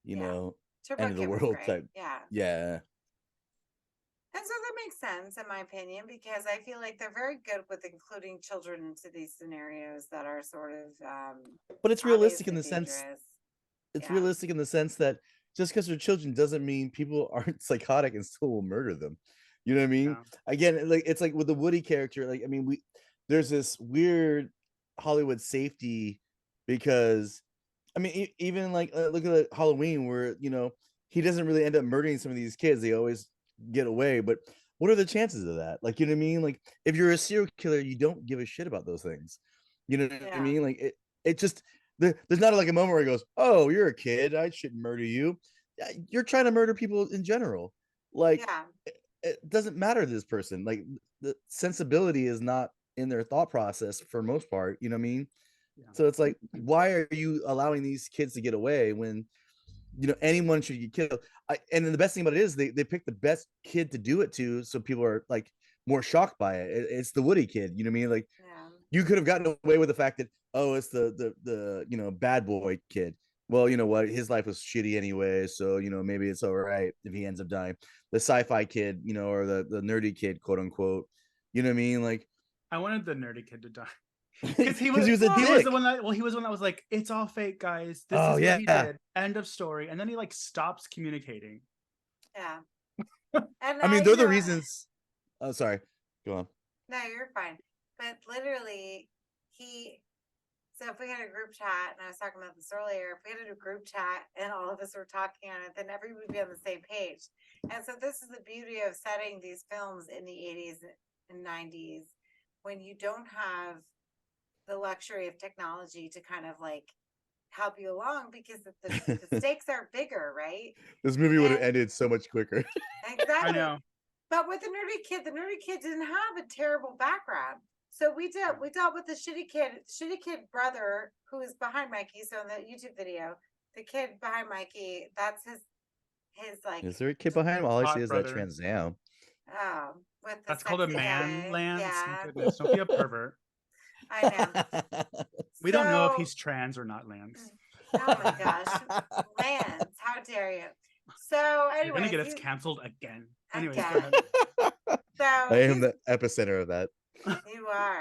S1: know,
S3: Turbo
S1: end of the
S3: Kid
S1: world type.
S3: Yeah.
S1: Yeah.
S3: And so that makes sense, in my opinion, because I feel like they're very good with including children into these scenarios that are sort of
S1: but it's realistic in the
S3: dangerous.
S1: sense it's realistic in the sense that just because they're children doesn't mean people aren't psychotic and still will murder them. You know what I mean? Yeah. Again, like it's like with the Woody character, like I mean, there's this weird Hollywood safety because I mean, even like look at Halloween where he doesn't really end up murdering some of these kids. They always get away, but what are the chances of that? Like, you know what I mean? Like, if you're a serial killer, you don't give a shit about those things. You know what I mean? Like, it just there's not like a moment where he goes, "Oh, you're a kid, I shouldn't murder you." You're trying to murder people in general. Like, it doesn't matter to this person. Like, the sensibility is not in their thought process for most part. You know what I mean? Yeah. So it's like, why are you allowing these kids to get away when anyone should get killed? And then the best thing about it is they pick the best kid to do it to, so people are like more shocked by it. It's the Woody kid. You know what I mean? Like, you could have gotten away with the fact that it's the bad boy kid. well, you know what? His life was shitty anyway, so you know maybe it's all right if he ends up dying. The sci-fi kid, you know, or the nerdy kid, quote unquote. You know what I mean? Like,
S2: I wanted the nerdy kid to die because
S1: because he was a
S2: he
S1: dick.
S2: was the one that he was the one that was like, it's all fake, guys. This is what he did. End of story. And then he like stops communicating.
S3: Yeah. And
S1: I mean, they're the reasons. Oh, sorry. Go on.
S3: No, you're fine. But literally, so if we had a group chat, and I was talking about this earlier, if we had a group chat and all of us were talking on it, then everybody would be on the same page. And so this is the beauty of setting these films in the 80s and 90s when you don't have the luxury of technology to kind of like help you along because the stakes are bigger, right?
S1: This movie would have ended so much quicker.
S3: Exactly.
S2: I know.
S3: But with the nerdy kid didn't have a terrible background. So we dealt with the shitty kid brother who is behind Mikey. So in the YouTube video, the kid behind Mikey, that's his like.
S1: Is there a kid behind him? All I see is
S2: brother.
S1: that Trans Am.
S3: With the
S2: That's called a man,
S3: guy.
S2: Lance.
S3: Yeah.
S2: Goodness, don't be a pervert.
S3: I know.
S2: We don't know if he's trans or not, Lance.
S3: Oh my gosh, Lance, how dare you? So anyway,
S2: you're gonna get us canceled again. Anyways,
S3: again. So
S1: I am the epicenter of that.
S3: You are,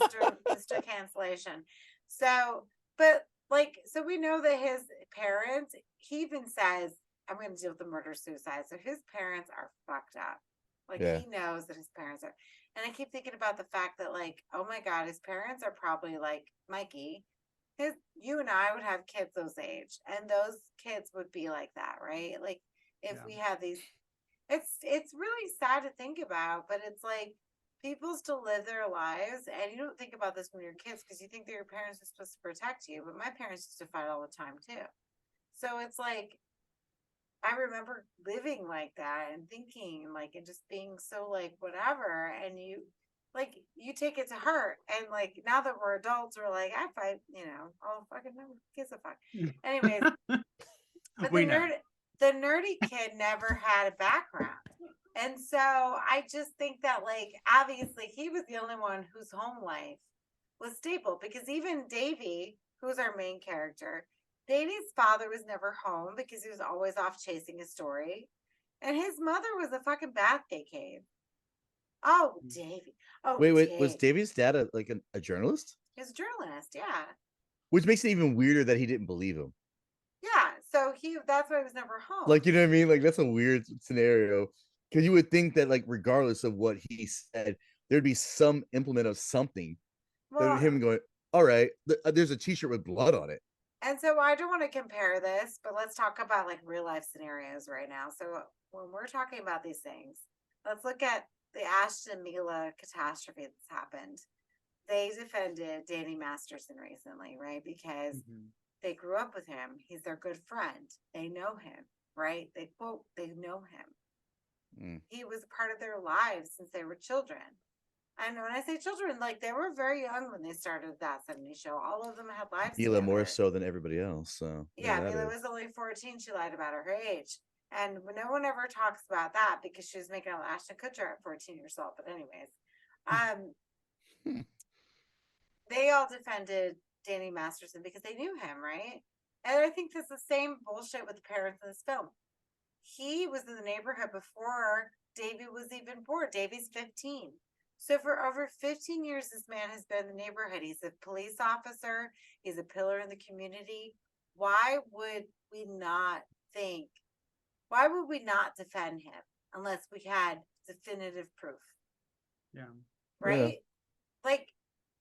S3: Mr. Cancellation. So, but like, so we know that his parents, he even says, I'm going to deal with the murder suicide. So his parents are fucked up. Like, he knows that his parents are. And I keep thinking about the fact that, like, oh my God, his parents are probably like Mikey. You and I would have kids those age, and those kids would be like that, right? Like, if we had these, it's really sad to think about, but it's like, people still live their lives, and you don't think about this when you're kids because you think that your parents are supposed to protect you. But my parents used to fight all the time too. So it's like, I remember living like that and thinking like, and just being so like whatever. And you take it to heart. And like, now that we're adults, we're like, I fight, oh fucking no, gives a fuck. Anyways, but the nerdy kid never had a background. And so I just think that, like, obviously he was the only one whose home life was stable, because even Davy, who's our main character, Davy's father was never home because he was always off chasing a story. And his mother was a fucking bath cave. Oh, Davy. Oh,
S1: wait.
S3: Dave.
S1: Was Davy's dad a journalist?
S3: He's a journalist, yeah.
S1: Which makes it even weirder that he didn't believe him.
S3: Yeah, so that's why he was never home.
S1: Like, you know what I mean? Like, that's a weird scenario. Because you would think that, like, regardless of what he said, there'd be some implement of something. Well, him going, all right, there's a t-shirt with blood on it.
S3: And so I don't want to compare this, but let's talk about like real life scenarios right now. So when we're talking about these things, let's look at the Ashton Mila catastrophe that's happened. They defended Danny Masterson recently, right? Because they grew up with him. He's their good friend. They know him, right? They know him. He was part of their lives since they were children. And when I say children, like, they were very young when they started that 70s show. All of them had lives
S1: Mila more so than everybody else. So
S3: yeah, Mila was only 14. She lied about her age. And no one ever talks about that because she was making out with Ashton Kutcher at 14 years old. But anyways, they all defended Danny Masterson because they knew him, right? And I think that's the same bullshit with the parents in this film. He was in the neighborhood before Davy was even born. Davy's 15. So for over 15 years, this man has been in the neighborhood. He's a police officer. He's a pillar in the community. Why would we not defend him unless we had definitive proof?
S2: Yeah.
S3: Right? Yeah. Like,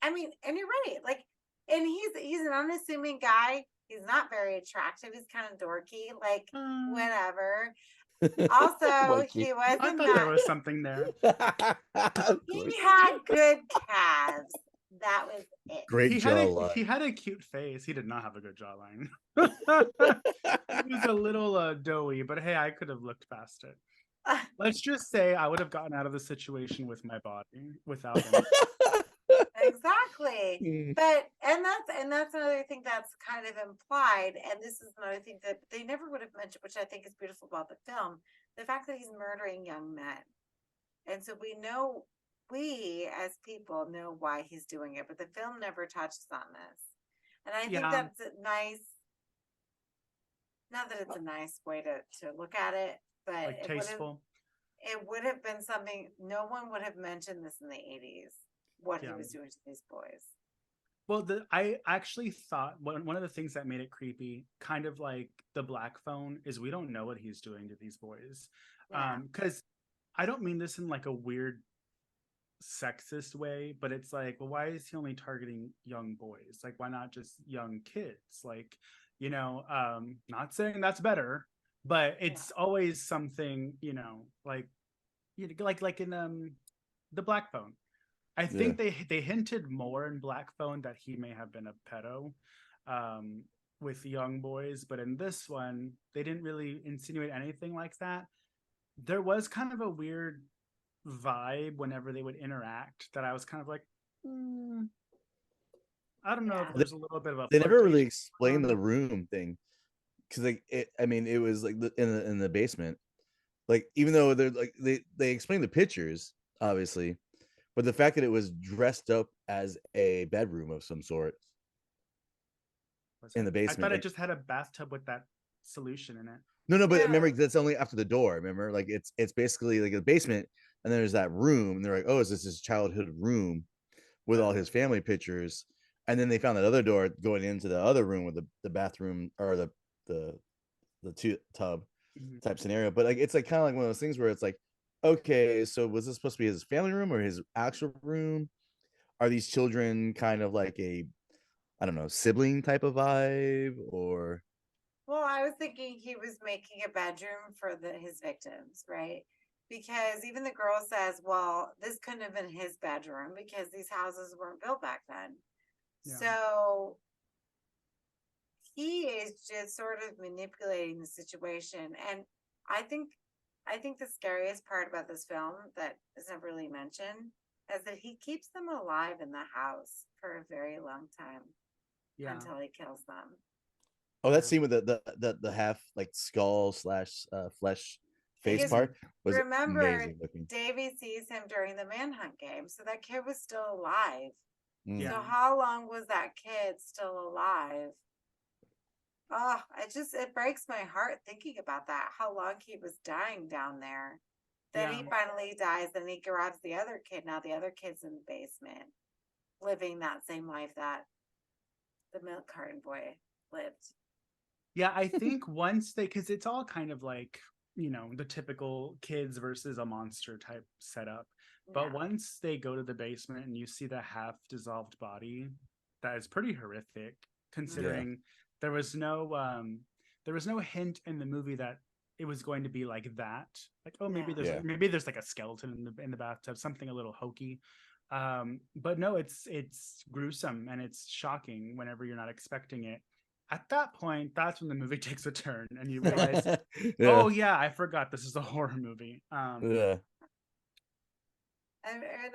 S3: I mean, and you're right. Like, and he's an unassuming guy. He's not very attractive. He's kind of dorky. Like, whatever. Also, he wasn't.
S2: I thought there was something there.
S3: He had good calves. That was it.
S1: Great jawline.
S2: He had a cute face. He did not have a good jawline. He was a little doughy, but hey, I could have looked past it. Let's just say I would have gotten out of the situation with my body without him.
S3: Exactly. But that's another thing that's kind of implied, and this is another thing that they never would have mentioned, which I think is beautiful about the film, the fact that he's murdering young men. And so we as people know why he's doing it, but the film never touches on this. And I think that's a nice Not that it's a nice way to look at it, but
S2: Like tasteful.
S3: it would have been something. No one would have mentioned this in the 80s. What he
S2: Yeah.
S3: was doing to these boys.
S2: Well, I actually thought one of the things that made it creepy, kind of like the black phone, is we don't know what he's doing to these boys.
S3: Yeah.
S2: Because I don't mean this in like a weird sexist way, but it's like, well, why is he only targeting young boys? Like, why not just young kids? Like, not saying that's better, but it's always something, like like in the black phone. I think they hinted more in Black Phone that he may have been a pedo with young boys, but in this one, they didn't really insinuate anything like that. There was kind of a weird vibe whenever they would interact that I was kind of like, I don't know if there's a little bit of a.
S1: They never really
S2: flirtation
S1: explained the room thing, because like it was like in the basement. Like, even though they're like they explained the pictures, obviously, but the fact that it was dressed up as a bedroom of some sort in the
S2: I
S1: basement.
S2: thought it just had a bathtub with that solution in it.
S1: No, but
S3: Yeah.
S1: remember, that's only after the door. Remember, like it's basically like a basement, and then there's that room, and they're like, oh, is this his childhood room with all his family pictures? And then they found that other door going into the other room with the bathroom, or the tub type scenario. But like, it's like kind of like one of those things where it's like, okay, so was this supposed to be his family room or his actual room? Are these children kind of like a, I don't know, sibling type of vibe? Or
S3: Well, I was thinking he was making a bedroom for his victims, right? Because even the girl says, well, this couldn't have been his bedroom because these houses weren't built back then.
S2: Yeah.
S3: So he is just sort of manipulating the situation. And I think the scariest part about this film that is never really mentioned is that he keeps them alive in the house for a very long time until he kills them.
S1: oh, that scene with the half like skull slash flesh face
S3: Because
S1: part was
S3: remember,
S1: amazing looking.
S3: Davy sees him during the manhunt game, so that kid was still alive.
S2: Yeah.
S3: So how long was that kid still alive? Oh, it breaks my heart thinking about that. How long he was dying down there. Then he finally dies. Then he grabs the other kid. Now the other kid's in the basement, living that same life that the milk carton boy lived.
S2: Yeah, I think once because it's all kind of like, the typical kids versus a monster type setup. But once they go to the basement and you see the half dissolved body, that is pretty horrific, considering there was no hint in the movie that it was going to be like that. Like, oh, maybe there's like a skeleton in the bathtub, something a little hokey. But no, it's gruesome and it's shocking whenever you're not expecting it. At that point, that's when the movie takes a turn and you realize, oh yeah, I forgot this is a horror movie.
S3: And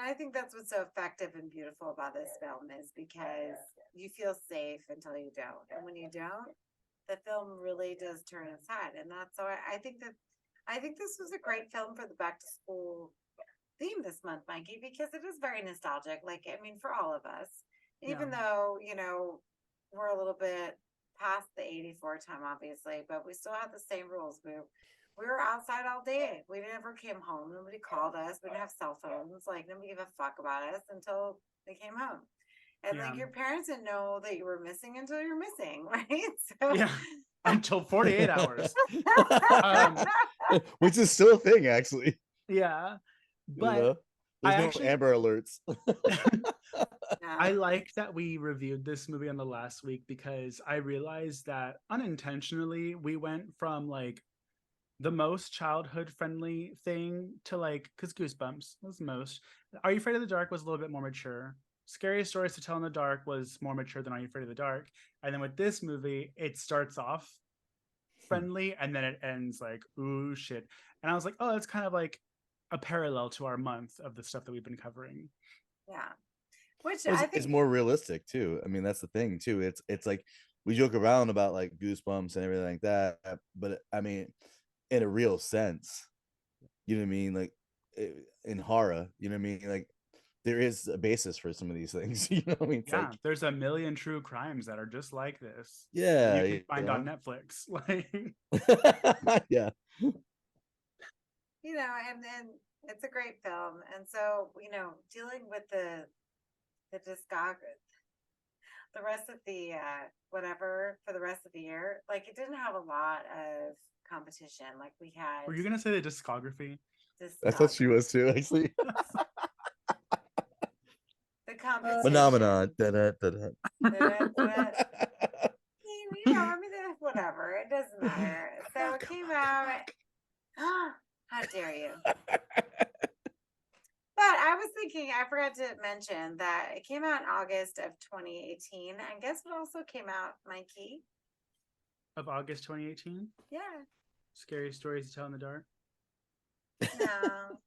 S3: I think that's what's so effective and beautiful about this film is because you feel safe until you don't. And when you don't, the film really does turn its head. And that's so I think this was a great film for the back to school theme this month, Mikey, because it is very nostalgic. Like, I mean, for all of us, even though, we're a little bit past the 84 time, obviously, but we still have the same rules. We were outside all day. We never came home. Nobody called us. We didn't have cell phones. Like, nobody gave a fuck about us until they came home. And like your parents didn't know that you were missing until you're missing, right? So
S2: until 48 hours.
S1: Which is still a thing, actually.
S2: Yeah. But
S1: there's no Amber Alerts.
S2: I like that we reviewed this movie on the last week because I realized that unintentionally we went from like the most childhood friendly thing to like, because Goosebumps was most. Are You Afraid of the Dark was a little bit more mature. Scariest Stories to Tell in the Dark was more mature than Are You Afraid of the Dark. And then with this movie, it starts off friendly and then it ends like, ooh, shit. And I was like, oh, that's kind of like a parallel to our month of the stuff that we've been covering.
S3: Yeah. Which
S1: I think it's more realistic too. I mean, that's the thing too. It's like we joke around about like Goosebumps and everything like that, but I mean, in a real sense, you know what I mean? Like in horror, you know what I mean? Like there is a basis for some of these things. You know what I mean? It's
S2: Yeah,
S1: like,
S2: there's a million true crimes that are just like this.
S1: yeah,
S2: You can find on Netflix. Like,
S1: yeah.
S3: You know, and then it's a great film. And so, you know, dealing with the discography, the rest of the whatever for the rest of the year, like it didn't have a lot of competition. Like we had
S2: were you gonna say the discography?
S1: I thought she was too, actually.
S3: the competition.
S1: Phenomenon. Da-da-da-da.
S3: You know, I mean, whatever. It doesn't matter. So it came out. How dare you? But I was thinking, I forgot to mention that it came out in August of 2018. And guess what also came out, Mikey?
S2: Of August 2018?
S3: Yeah.
S2: Scary Stories to Tell in the Dark?
S3: No.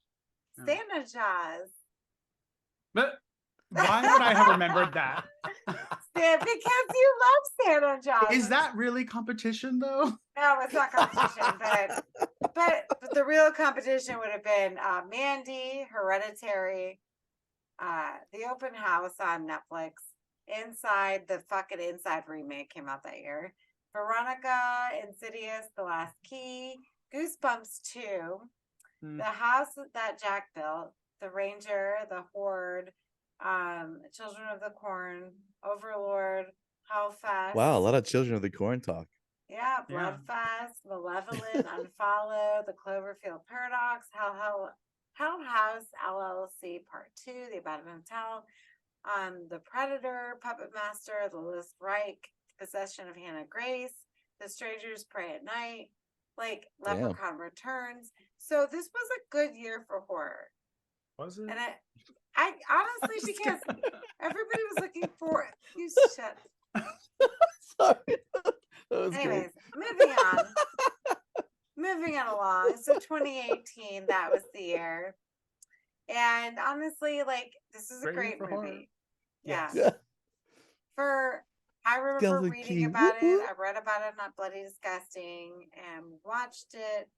S3: Santa Jaws.
S2: But why would I have remembered that?
S3: Because you love Santa Jaws.
S2: Is that really competition, though?
S3: No, it's not competition, but the real competition would have been Mandy, Hereditary, The Open House on Netflix, Inside, the fucking Inside remake came out that year, Veronica, Insidious, The Last Key, Goosebumps 2, The House That Jack Built, The Ranger, The Horde, Children of the Corn, Overlord, Hellfest.
S1: Wow, a lot of Children of the Corn talk.
S3: Yeah, Bloodfest, Malevolent, Unfollow, The Cloverfield Paradox, Hell House, LLC Part 2, The Abandoned Hotel, The Predator, Puppet Master, The List Reich, Possession of Hannah Grace, The Strangers Pray at Night, like Leprechaun Returns. So this was a good year for horror.
S2: Was it?
S3: And I honestly, because everybody was looking for you shut.
S1: Sorry.
S3: Anyways, moving on along. So 2018, that was the year. And honestly, like this is a great movie.
S2: Yes.
S3: Yeah. I remember
S1: Skeleton
S3: reading
S1: Key.
S3: about it. I read about it on Bloody Disgusting and watched it.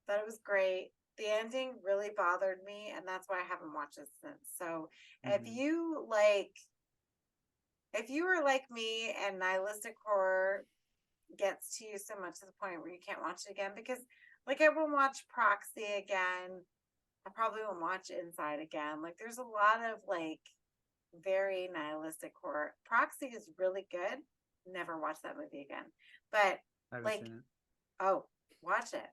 S3: Thought it was great. The ending really bothered me, and that's why I haven't watched it since. So if you were like me and nihilistic horror gets to you so much to the point where you can't watch it again, because like I won't watch Proxy again. I probably won't watch Inside again. Like there's a lot of like very nihilistic horror. Proxy is really good. Never watch that movie again. But like, oh, watch it.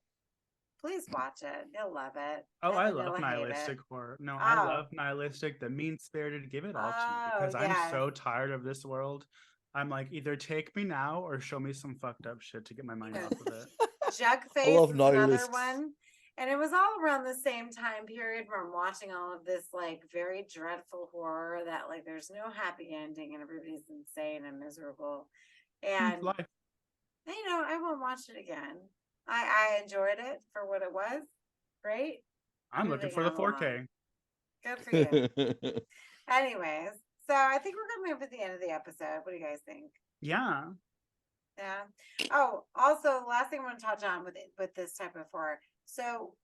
S3: Please watch it. You'll love it.
S2: Oh, I love nihilistic horror. No, I love nihilistic, the mean-spirited. Give it all to me because I'm so tired of this world. I'm like, either take me now or show me some fucked up shit to get my mind off of it.
S3: Jugface is another one. And it was all around the same time period where I'm watching all of this like very dreadful horror that like there's no happy ending and everybody's insane and miserable. And you know, I won't watch it again. I enjoyed it for what it was. Great.
S2: I'm looking for the 4K.
S3: Good for you. Anyways, so I think we're gonna move to the end of the episode. What do you guys think?
S2: Yeah.
S3: Yeah. Oh, also, last thing I want to touch on with this type of horror. So,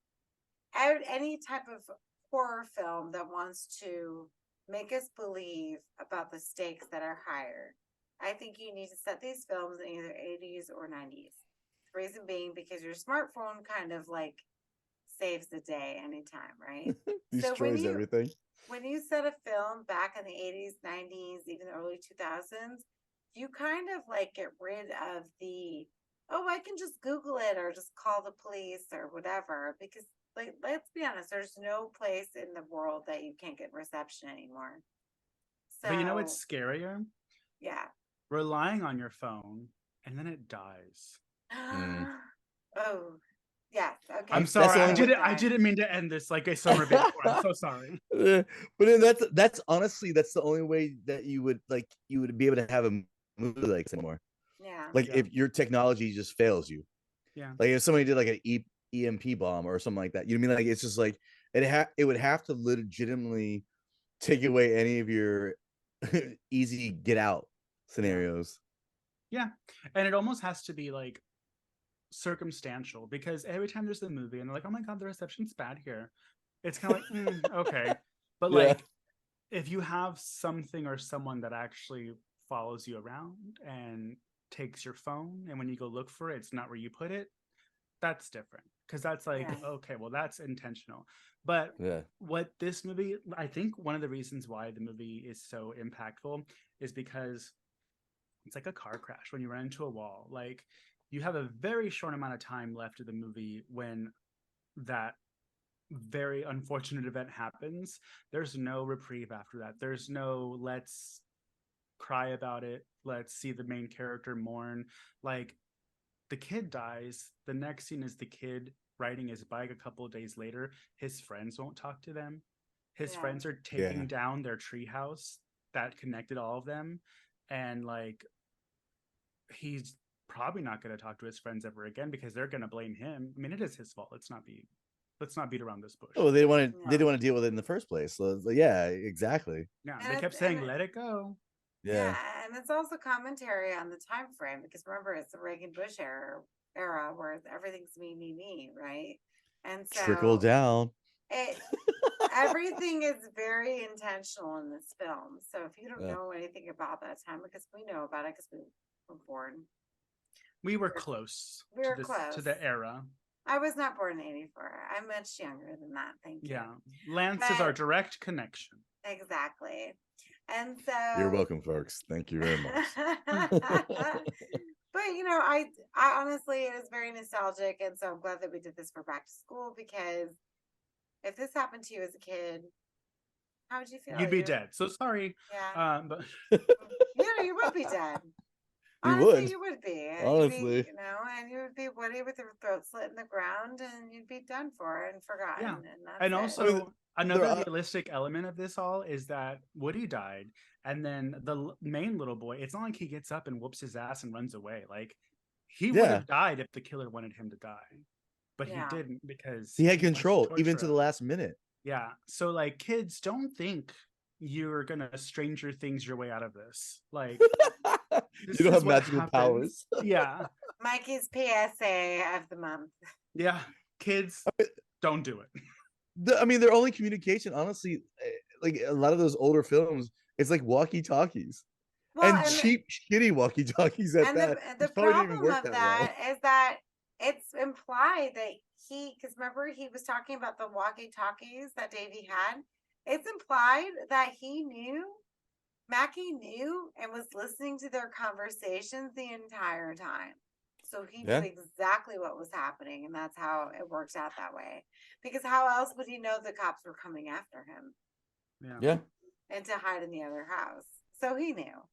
S3: any type of horror film that wants to make us believe about the stakes that are higher, I think you need to set these films in either 80s or 90s. The reason being because your smartphone kind of like saves the day anytime, right?
S1: Destroys everything.
S3: When you set a film back in the 80s, 90s, even the early 2000s, you kind of like get rid of the, oh, I can just Google it or just call the police or whatever. Because like, let's be honest, there's no place in the world that you can't get reception anymore. So,
S2: but you know what's scarier?
S3: Yeah.
S2: Relying on your phone and then it dies.
S3: Oh, yes. Okay.
S2: I'm sorry. I didn't mean to end this like a summer bit. I'm so sorry.
S1: But then that's honestly the only way that you would be able to have a movie like this anymore.
S3: Yeah.
S1: Like if your technology just fails you.
S2: Yeah.
S1: Like if somebody did like an EMP bomb or something like that, you know what I mean? Like it's just like it would have to legitimately take away any of your easy get out scenarios.
S2: Yeah. And it almost has to be like circumstantial, because every time there's a movie and they're like, oh my god, the reception's bad here, it's kind of like okay, but like if you have something or someone that actually follows you around and takes your phone, and when you go look for it, it's not where you put it, that's different. Because that's like,
S3: Yeah.
S2: okay, well, that's intentional. But
S1: Yeah.
S2: what this movie, I think one of the reasons why the movie is so impactful is because it's like a car crash when you run into a wall. Like, you have a very short amount of time left of the movie when that very unfortunate event happens. There's no reprieve after that. There's no let's cry about it, let's see the main character mourn. Like, the kid dies, the next scene is the kid riding his bike a couple of days later. His friends won't talk to them. His friends are taking down their treehouse that connected all of them, and like, he's probably not going to talk to his friends ever again because they're going to blame him. I mean, it is his fault. Let's not beat around this bush.
S1: Oh, they didn't want to deal with it in the first place. So yeah, exactly.
S2: Yeah,
S3: And
S2: they kept saying, "Let it go."
S3: Yeah, and it's also commentary on the time frame because remember, it's the Reagan Bush era where everything's me, right? And so
S1: Trickle down.
S3: it everything is very intentional in this film. So if you don't know anything about that time, because we know about it because we were born.
S2: We were close.
S3: We were close
S2: to the era.
S3: I was not born in 84. I'm much younger than that. Thank you.
S2: Yeah. Lance is our direct connection.
S3: Exactly. And so
S1: you're welcome, folks. Thank you very much.
S3: But you know, I honestly, it is very nostalgic, and so I'm glad that we did this for back to school, because if this happened to you as a kid, how would you feel?
S2: You'd be dead. So sorry.
S3: Yeah.
S2: But
S3: yeah, you would be dead.
S1: Honestly,
S3: you would be.
S1: Honestly,
S3: you know, and you would be Woody with your throat slit in the ground, and you'd be done for and forgotten.
S2: Yeah.
S3: And
S2: also, another realistic element of this all is that Woody died, and then the main little boy, it's not like he gets up and whoops his ass and runs away. Like, he would have died if the killer wanted him to die, but he didn't, because
S1: he had control even to the last minute.
S2: Yeah. So like, kids, don't think you're gonna Stranger Things your way out of this. Like,
S1: you don't have magical powers.
S3: Yeah. Mikey's PSA of the month.
S2: Yeah. Kids, don't do it.
S1: I mean, their only communication, honestly, like a lot of those older films, it's like walkie-talkies. Well, and cheap, shitty walkie-talkies at that.
S3: The problem of that is that it's implied that because remember, he was talking about the walkie-talkies that Davey had. It's implied that Mackie knew and was listening to their conversations the entire time. So he knew exactly what was happening, and that's how it works out that way. Because how else would he know the cops were coming after him?
S1: Yeah.
S3: And to hide in the other house. So he knew.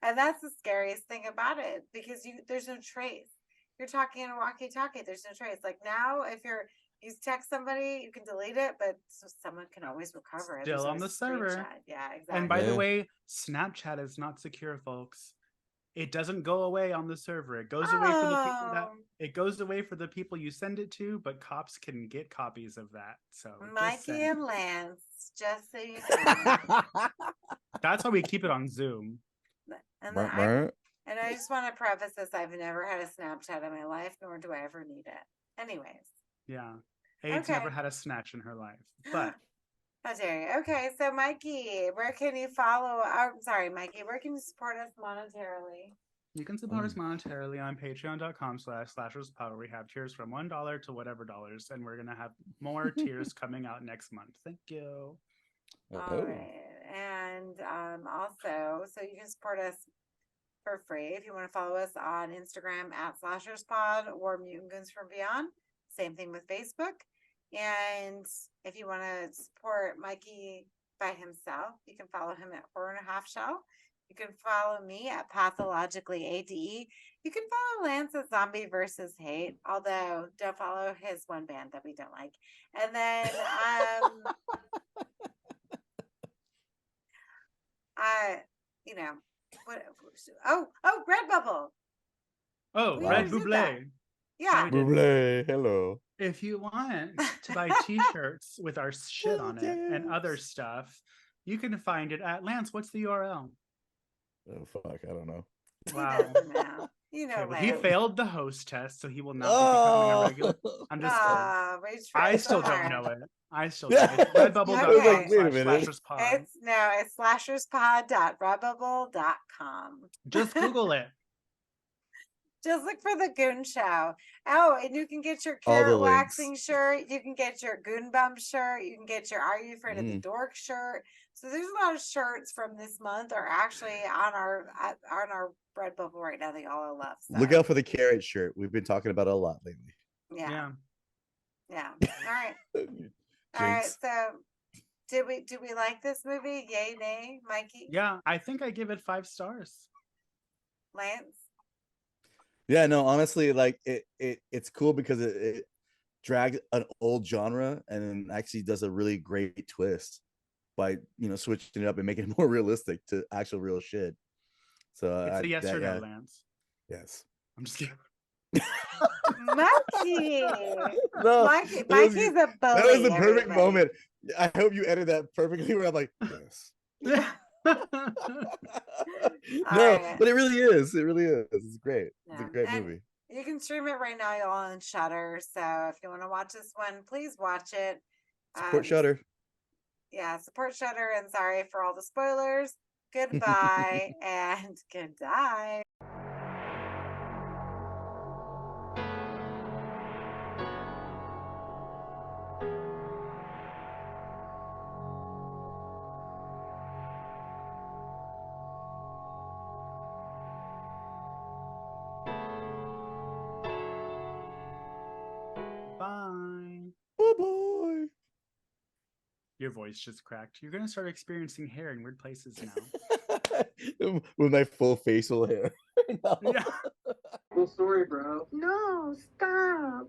S3: And that's the scariest thing about it, because there's no trace. You're talking in a walkie-talkie, there's no trace. Like now, if you text somebody, you can delete it, but someone can always recover it.
S2: Still on the server.
S3: Yeah, exactly.
S2: And by the way, Snapchat is not secure, folks. It doesn't go away on the server. It goes away for the people you send it to, but cops can get copies of that. So
S3: Mikey and Lance, just so you know.
S2: That's why we keep it on Zoom.
S3: And I just want to preface this: I've never had a Snapchat in my life, nor do I ever need it. Anyways.
S2: Yeah. Ade's never had a snatch in her life. But
S3: how dare you? Okay, so Mikey, where can you follow? Mikey, where can you support us monetarily?
S2: You can support us monetarily on patreon.com/slasherspod. We have tiers from $1 to whatever dollars, and we're gonna have more tiers coming out next month. Thank you.
S3: All right. And also, so you can support us for free if you want to follow us on Instagram at slasherspod or Mutant Goons from Beyond. Same thing with Facebook. And if you want to support Mikey by himself, you can follow him at Horror and a Half Shell. You can follow me at Pathologically ADE. You can follow Lance at Zombie versus Hate, although don't follow his one band that we don't like. And then Redbubble.
S2: Red Buble.
S3: Yeah.
S1: Buble, hello.
S2: If you want to buy t-shirts with our shit on it and other stuff, you can find it at Lance. What's the URL?
S1: Oh fuck, I don't know.
S2: Wow.
S3: You know,
S2: Okay, well, he
S3: Lance.
S2: failed the host test, so he will not be becoming a regular. I'm just kidding. I still don't know it. I still don't. It's
S1: I was
S2: redbubble.com
S1: like, wait a minute.
S2: /slasherspod.
S3: It's slasherspod.redbubble.com.
S2: Just Google it.
S3: Just look for the Goon Show. Oh, and you can get your
S1: All the
S3: carrot
S1: links.
S3: waxing shirt. You can get your Goon Bump shirt. You can get your Are You Afraid of the Dork shirt. So there's a lot of shirts from this month are actually on our Redbubble right now that y'all love. So.
S1: Look out for the carrot shirt. We've been talking about it a lot lately.
S3: Yeah. All right. All right. So do we like this movie? Yay, nay, Mikey?
S2: Yeah, I think I give it 5 stars.
S3: Lance?
S1: Yeah, no, honestly, like it's cool because it drags an old genre and then actually does a really great twist by switching it up and making it more realistic to actual real shit. So
S2: It's a yes or no, Lance.
S1: Yes.
S2: I'm just kidding.
S3: Mikey.
S1: No,
S3: Mikey's a bully.
S1: That was the perfect moment. I hope you edited that perfectly where I'm like, yes.
S3: Right.
S1: But it really is. It really is. It's great. It's a great
S3: And
S1: movie.
S3: You can stream it right now, y'all, on Shudder. So if you want to watch this one, please watch it.
S1: Support Shudder.
S3: Yeah, support Shudder. And sorry for all the spoilers. Goodbye and good night.
S2: Bye.
S1: Bye-bye.
S2: Your voice just cracked. You're going to start experiencing hair in weird places now.
S1: With my full facial hair.
S2: Yeah.
S4: Cool story, bro.
S3: No, stop.